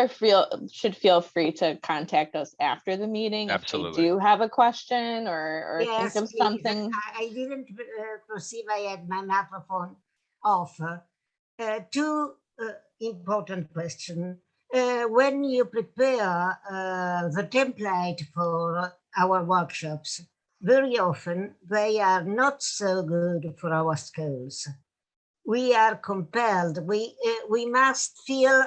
should feel free to contact us after the meeting Absolutely. if they do have a question or Yes, think of please. something. I didn't perceive I had my microphone off. Two important questions. When you prepare the template for our workshops, very often they are not so good for our schools. We are compelled, we must feel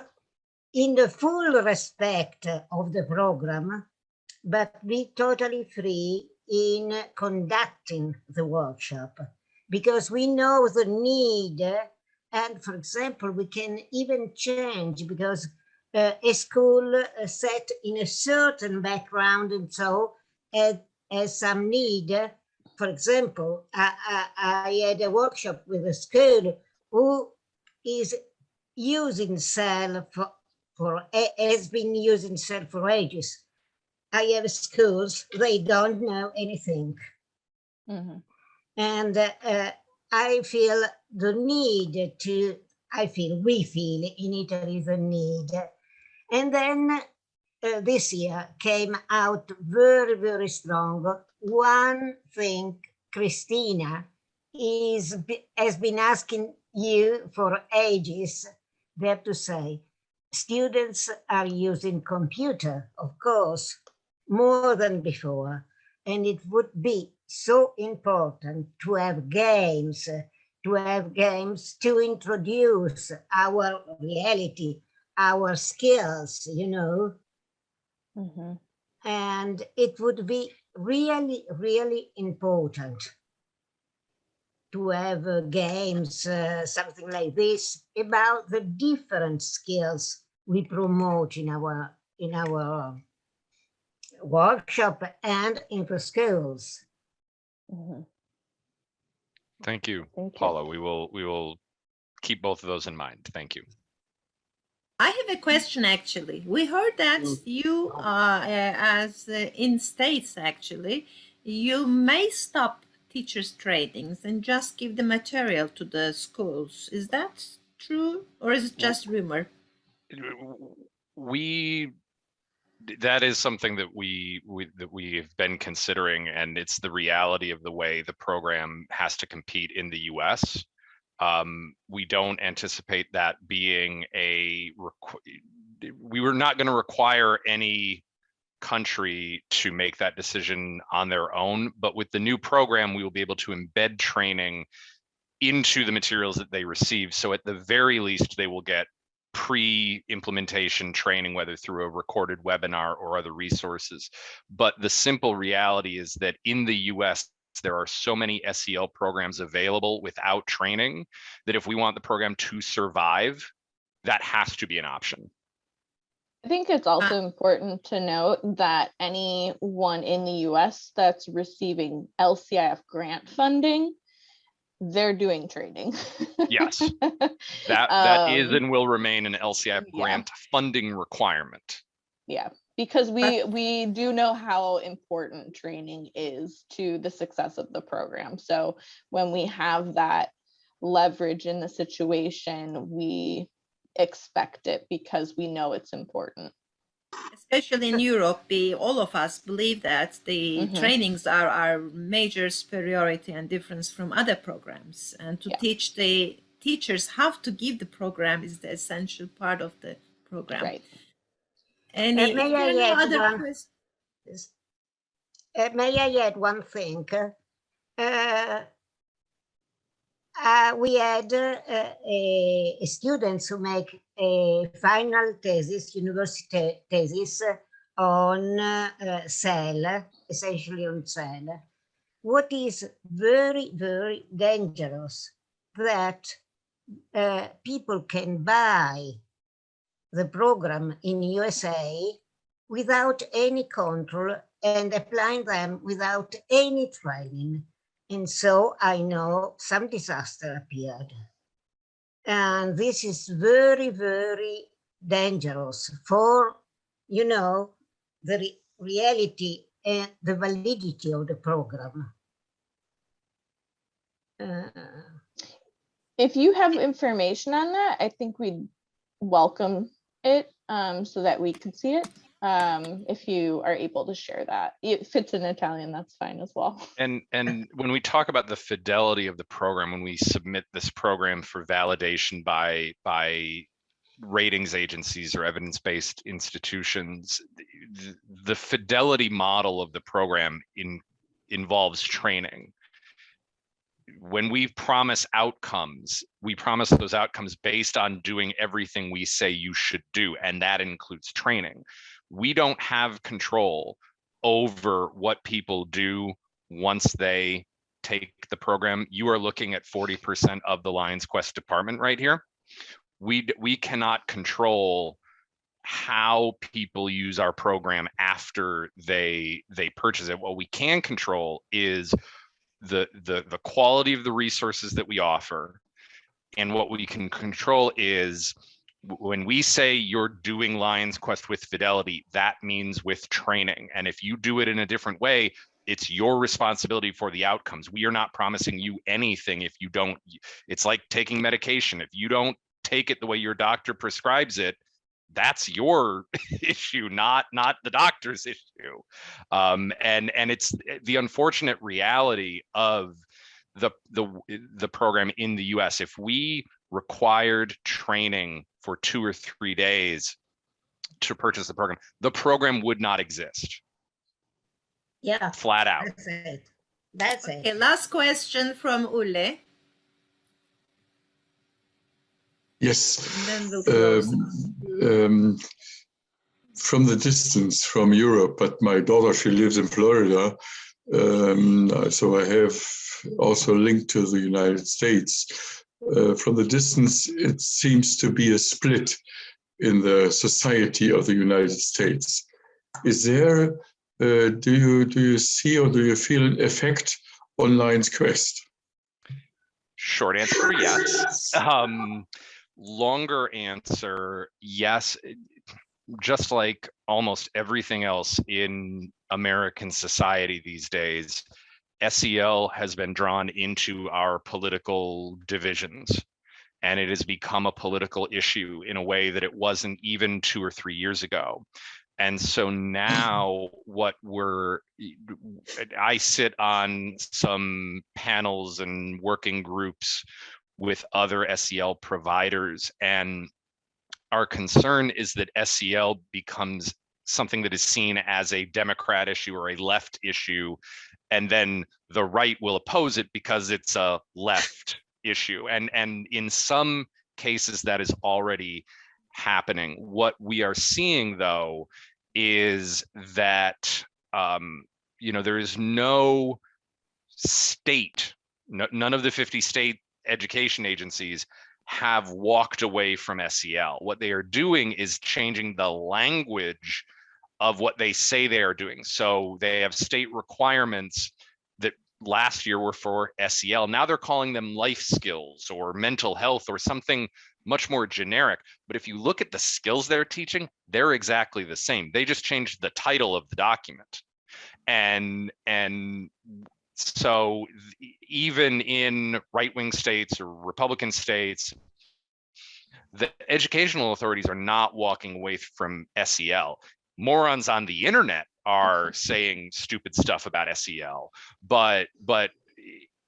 in the full respect of the program, but be totally free in conducting the workshop, because we know the need. And for example, we can even change, because a school set in a certain background and so has some need. For example, I had a workshop with a school who is using cell has been using cell for ages. I have schools, they don't know anything. Mm-hmm. And I feel the need to, we feel in Italy the need. And then this year came out very, very strong. One thing, Christina has been asking you for ages, they have to say, students are using computer, of course, more than before. And it would be so important to have games to introduce our reality, our skills, you know. Mm-hmm. And it would be really, really important to have games, something like this, about the different skills we promote in our workshop and in the schools. Mm-hmm. Thank you, Thank you. Paula. We will keep both of those in mind. Thank you. I have a question, actually. We heard that you, as in States, actually, you may stop teachers' trainings and just give the material to the schools. Is that true, or is it just rumor? We that is something that we've been considering, and it's the reality of the way the program has to compete in the US. We don't anticipate that being we were not going to require any country to make that decision on their own, but with the new program, we will be able to embed training into the materials that they receive. So at the very least, they will get pre-implementation training, whether through a recorded webinar or other resources. But the simple reality is that in the US, there are so many SEL programs available without training that if we want the program to survive, that has to be an option. I think it's also important to note that anyone in the US that's receiving LCIF grant funding, they're doing training. Yes, that is and will remain an LCIF grant funding requirement. Yeah, because we do know how important training is to the success of the program. So when we have that leverage in the situation, we expect it because we know it's important. Especially in Europe, all of us believe that the trainings are our major superiority and difference from other programs. And to teach the teachers how to give the program is the essential part of the program. Right. Any other questions? May I add one thing? We had students who make a final thesis, university thesis on cell, essentially on cell. What is very, very dangerous that people can buy the program in USA without any control and applying them without any training. And so I know some disaster appeared. And this is very, very dangerous for, the reality and the validity of the program. If you have information on that, I think we'd welcome it so that we can see it. If you are able to share that. If it's in Italian, that's fine as well. And when we talk about the fidelity of the program, when we submit this program for validation by ratings agencies or evidence-based institutions, the fidelity model of the program involves training. When we promise outcomes, we promise those outcomes based on doing everything we say you should do, and that includes training. We don't have control over what people do once they take the program. You are looking at 40% of the Lions Quest department right here. We cannot control how people use our program after they purchase it. What we can control is the quality of the resources that we offer. And what we can control is when we say you're doing Lions Quest with fidelity, that means with training. And if you do it in a different way, it's your responsibility for the outcomes. We are not promising you anything if you don't. It's like taking medication. If you don't take it the way your doctor prescribes it, that's your issue, not the doctor's issue. And it's the unfortunate reality of the program in the US. If we required training for 2 or 3 days to purchase the program would not exist. Yeah, flat out. That's Okay, it. last question from Ulle. Yes. And then we'll close. From the distance from Europe, but my daughter, she lives in Florida. So I have also linked to the United States. From the distance, it seems to be a split in the society of the United States. Is there, do you see or do you feel an effect on Lions Quest? Short answer, yes. Longer answer, yes. Just like almost everything else in American society these days, SEL has been drawn into our political divisions, and it has become a political issue in a way that it wasn't even 2 or 3 years ago. And so now I sit on some panels and working groups with other SEL providers, and our concern is that SEL becomes something that is seen as a Democrat issue or a left issue, and then the right will oppose it because it's a left issue. And in some cases that is already happening. What we are seeing though is that there is no state, none of the 50 state education agencies have walked away from SEL. What they are doing is changing the language of what they say they are doing. So they have state requirements that last year were for SEL. Now they're calling them life skills or mental health or something much more generic. But if you look at the skills they're teaching, they're exactly the same. They just changed the title of the document. And so even in right-wing states or Republican states, the educational authorities are not walking away from SEL. Morons on the internet are saying stupid stuff about SEL, but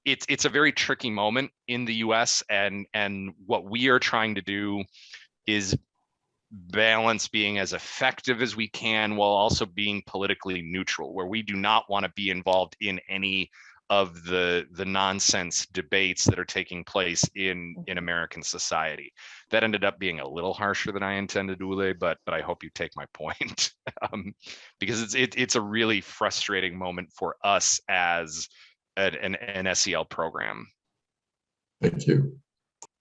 it's a very tricky moment in the US, and what we are trying to do is balance being as effective as we can while also being politically neutral, where we do not want to be involved in any of the nonsense debates that are taking place in American society. That ended up being a little harsher than I intended, Ule, but I hope you take my point, because it's a really frustrating moment for us as an SEL program. Thank you.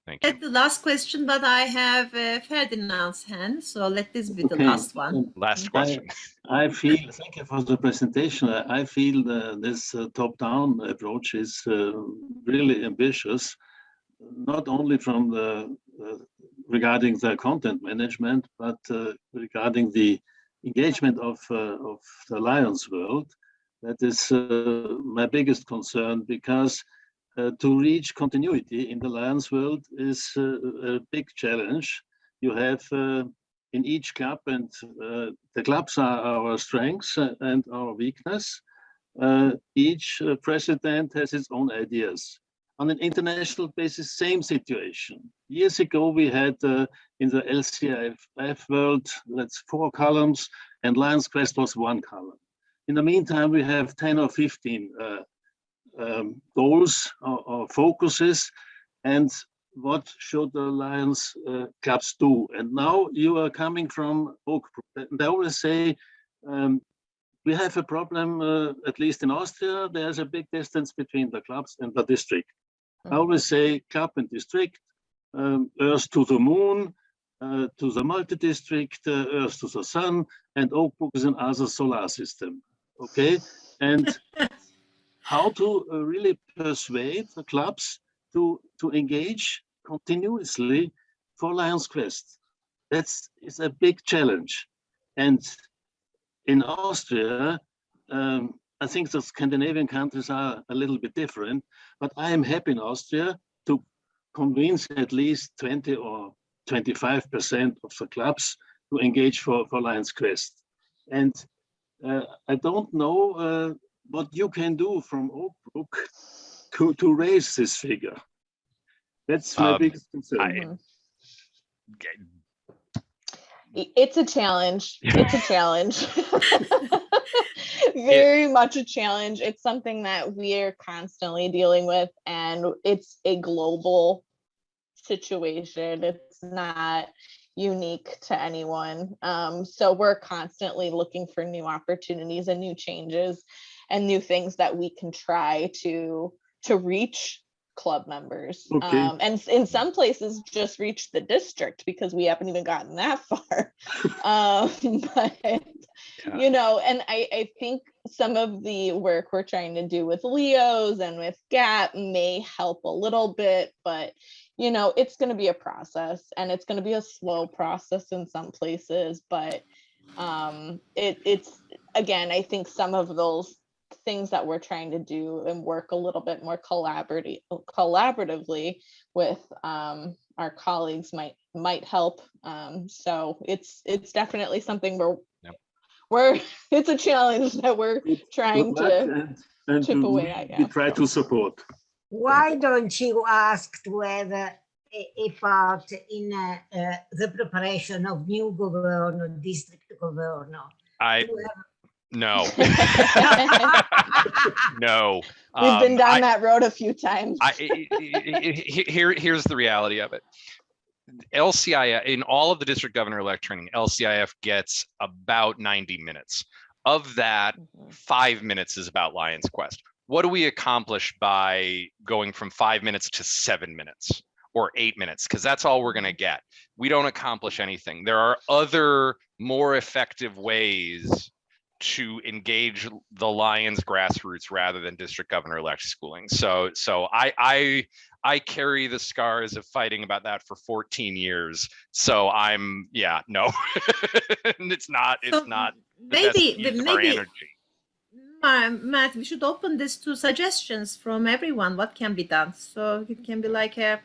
Thank you. That's the last question, but I have Ferdinand's hand, so let this be the last one. Last question. I feel, thank you for the presentation. I feel this top-down approach is really ambitious, not only from regarding the content management, but regarding the engagement of the Lions World. That is my biggest concern, because to reach continuity in the Lions World is a big challenge. You have in each club, and the clubs are our strengths and our weakness. Each president has his own ideas. On an international basis, same situation. Years ago, we had in the LCIF world, that's 4 columns, and Lions Quest was 1 column. In the meantime, we have 10 or 15 goals or focuses, and what should the Lions clubs do? And now you are coming from Oak Brook, and I always say we have a problem, at least in Austria. There's a big distance between the clubs and the district. I always say club and district, Earth to the moon, to the multi-district, Earth to the sun, and Oak Brook is another solar system. Okay, and how to really persuade the clubs to engage continuously for Lions Quest. It's a big challenge. And in Austria, I think the Scandinavian countries are a little bit different, but I am happy in Austria to convince at least 20 or 25% of the clubs to engage for Lions Quest. And I don't know what you can do from Oak Brook to raise this figure. That's my biggest concern. It's a challenge. It's a challenge. Very much a challenge. It's something that we're constantly dealing with, and it's a global situation. It's not unique to anyone. So we're constantly looking for new opportunities and new changes and new things that we can try to reach club members. Okay. And in some places just reach the district, because we haven't even gotten that far. But you know, and I think some of the work we're trying to do with Leos and with GAP may help a little bit, but you know, it's going to be a process, and it's going to be a slow process in some places, but it's again, I think some of those things that we're trying to do and work a little bit more collaboratively with our colleagues might help. So it's definitely something it's a challenge that we're trying Good luck, to and chip away at. we Yeah. try to support. Why don't you ask to have a part in the preparation of new governor, district governor? No. No. We've been down that road a few times. Here's the reality of it. LCIF, in all of the district governor elect training, LCIF gets about 90 minutes. Of that, 5 minutes is about Lion's Quest. What do we accomplish by going from 5 minutes to 7 minutes or 8 minutes? Because that's all we're going to get. We don't accomplish anything. There are other more effective ways to engage the Lions grassroots rather than district governor elect schooling. So I carry the scars of fighting about that for 14 years. So no. it's not the best use of our energy. Matt, we should open this to suggestions from everyone. What can be done? So it can be like a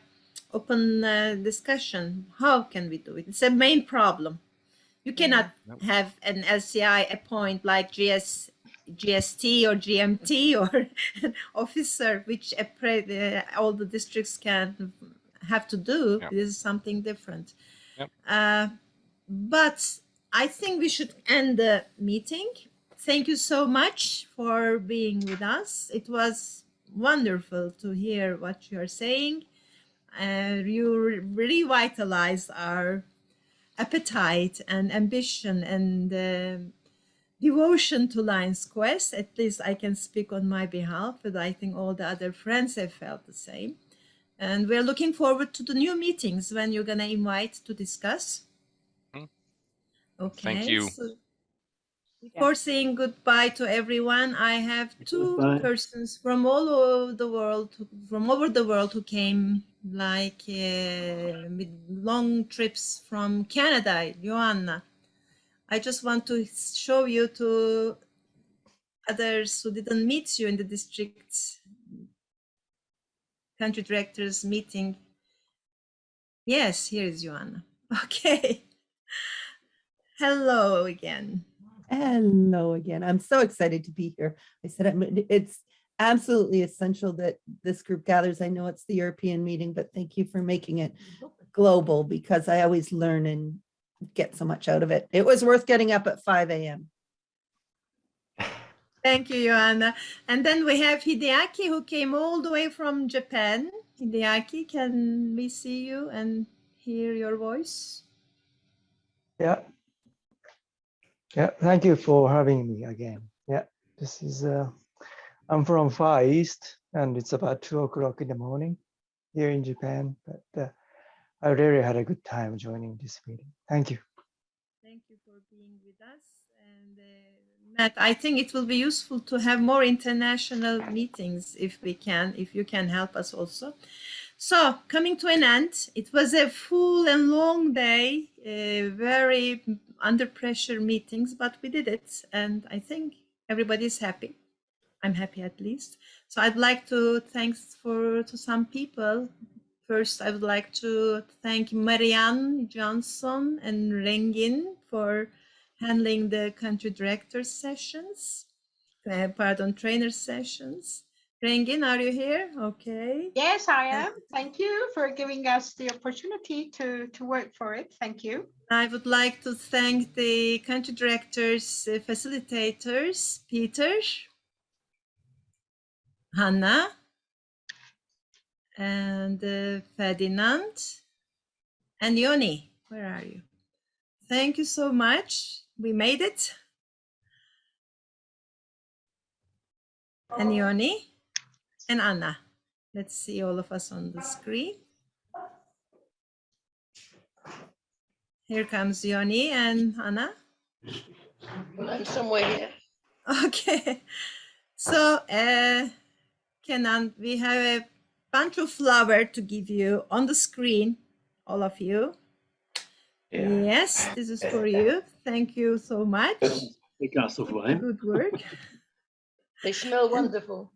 open discussion. How can we do it? It's a main problem. You cannot have an LCI appoint like GST or GMT or an officer, which all the districts can have to do. Yep. This is something different. Yep. But I think we should end the meeting. Thank you so much for being with us. It was wonderful to hear what you are saying. You revitalized our appetite and ambition and devotion to Lion's Quest. At least I can speak on my behalf, but I think all the other friends have felt the same. And we're looking forward to the new meetings when you're going to invite to discuss. Okay. Thank you. So before saying goodbye to everyone, I have two persons from all over the world, who came with long trips from Canada. Joanna, I just want to show you to others who didn't meet you in the district country directors meeting. Yes, here is Joanna. Okay. Hello again. Hello again. I'm so excited to be here. I said it's absolutely essential that this group gathers. I know it's the European meeting, but thank you for making it global, because I always learn and get so much out of it. It was worth getting up at 5 a.m. Thank you, Joanna. And then we have Hideaki, who came all the way from Japan. Hideaki, can we see you and hear your voice? Yeah. Yeah, thank you for having me again. Yeah, this is, I'm from Far East, and it's about 2 o'clock in the morning here in Japan, but I really had a good time joining this meeting. Thank you. Thank you for being with us. And Matt, I think it will be useful to have more international meetings if you can help us also. So coming to an end, it was a full and long day, very under pressure meetings, but we did it. And I think everybody's happy. I'm happy at least. So I'd like to thank to some people. First, I would like to thank Marianne Johnson and Rengin for handling the country director sessions, trainer sessions. Rengin, are you here? Okay. Yes, I am. Thank you for giving us the opportunity to work for it. Thank you. I would like to thank the country directors, facilitators, Peter, Hannah, and Ferdinand, and Yoni. Where are you? Thank you so much. We made it. And Yoni and Anna. Let's see all of us on the screen. Here comes Yoni and Anna. I'm somewhere here. Okay. So, Kenan, we have a bunch of flowers to give you on the screen, all of you. Yeah. Yes, this is for you. Thank you so much. A glass of wine. Good work. They smell wonderful.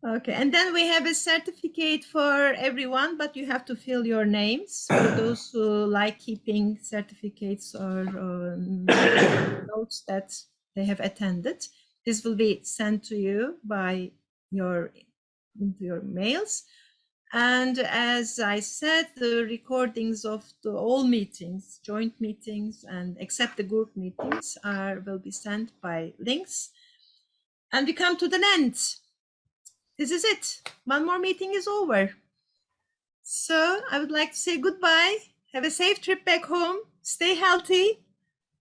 Okay, and then we have a certificate for everyone, but you have to fill your names for those who like keeping certificates or notes that they have attended. This will be sent to you by into your mails. And as I said, the recordings of all meetings, joint meetings, and except the group meetings will be sent by links. And we come to the end. This is it. One more meeting is over. So I would like to say goodbye. Have a safe trip back home. Stay healthy.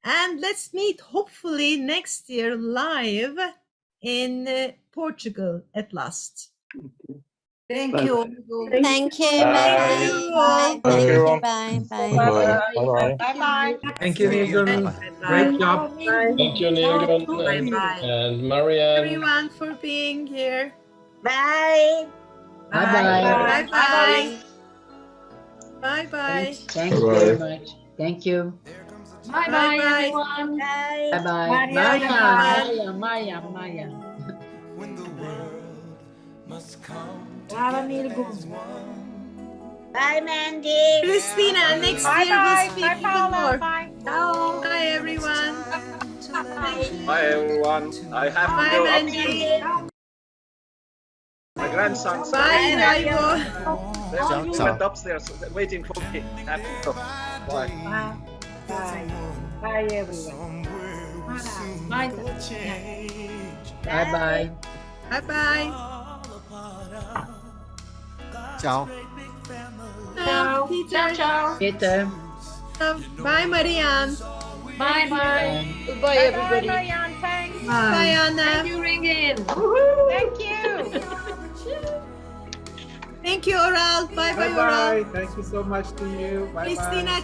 And let's meet hopefully next year live in Portugal at last. Thank Bye. you. Thank you. Bye. Bye. Thank you. Bye. Bye. Bye-bye. Bye-bye. Thank you, Nilgun. Great job. Thank you, Nilgun and Marianne. Everyone for being here. Bye. Bye-bye. Bye-bye. Bye-bye. Thank you very much. Thank you. Bye-bye, everyone. Bye. Bye-bye. Maria. Maya. Brava, Nilgun. Bye, Mandy. Christina, next year Bye-bye. we'll speak Bye, even Paula. more. Bye. Ciao. Bye, everyone. Bye, everyone. I have to Bye, go Mandy. upstairs. My grandson's Bye, Raivo. There's Ciao, a ciao. movement upstairs waiting for me. I have to go. Bye. Bye. Bye, everyone. Bye-bye. Bye-bye. Ciao. Ciao, Peter. Peter. Bye, Marianne. Bye-bye. Goodbye, Bye, everybody. Marianne. Thanks. Bye, Anna. Thank you, Ringin. Thank you. Thank you, Oral. Bye-bye, Oral. Bye-bye. Thank you so much to you. Bye-bye. Christina,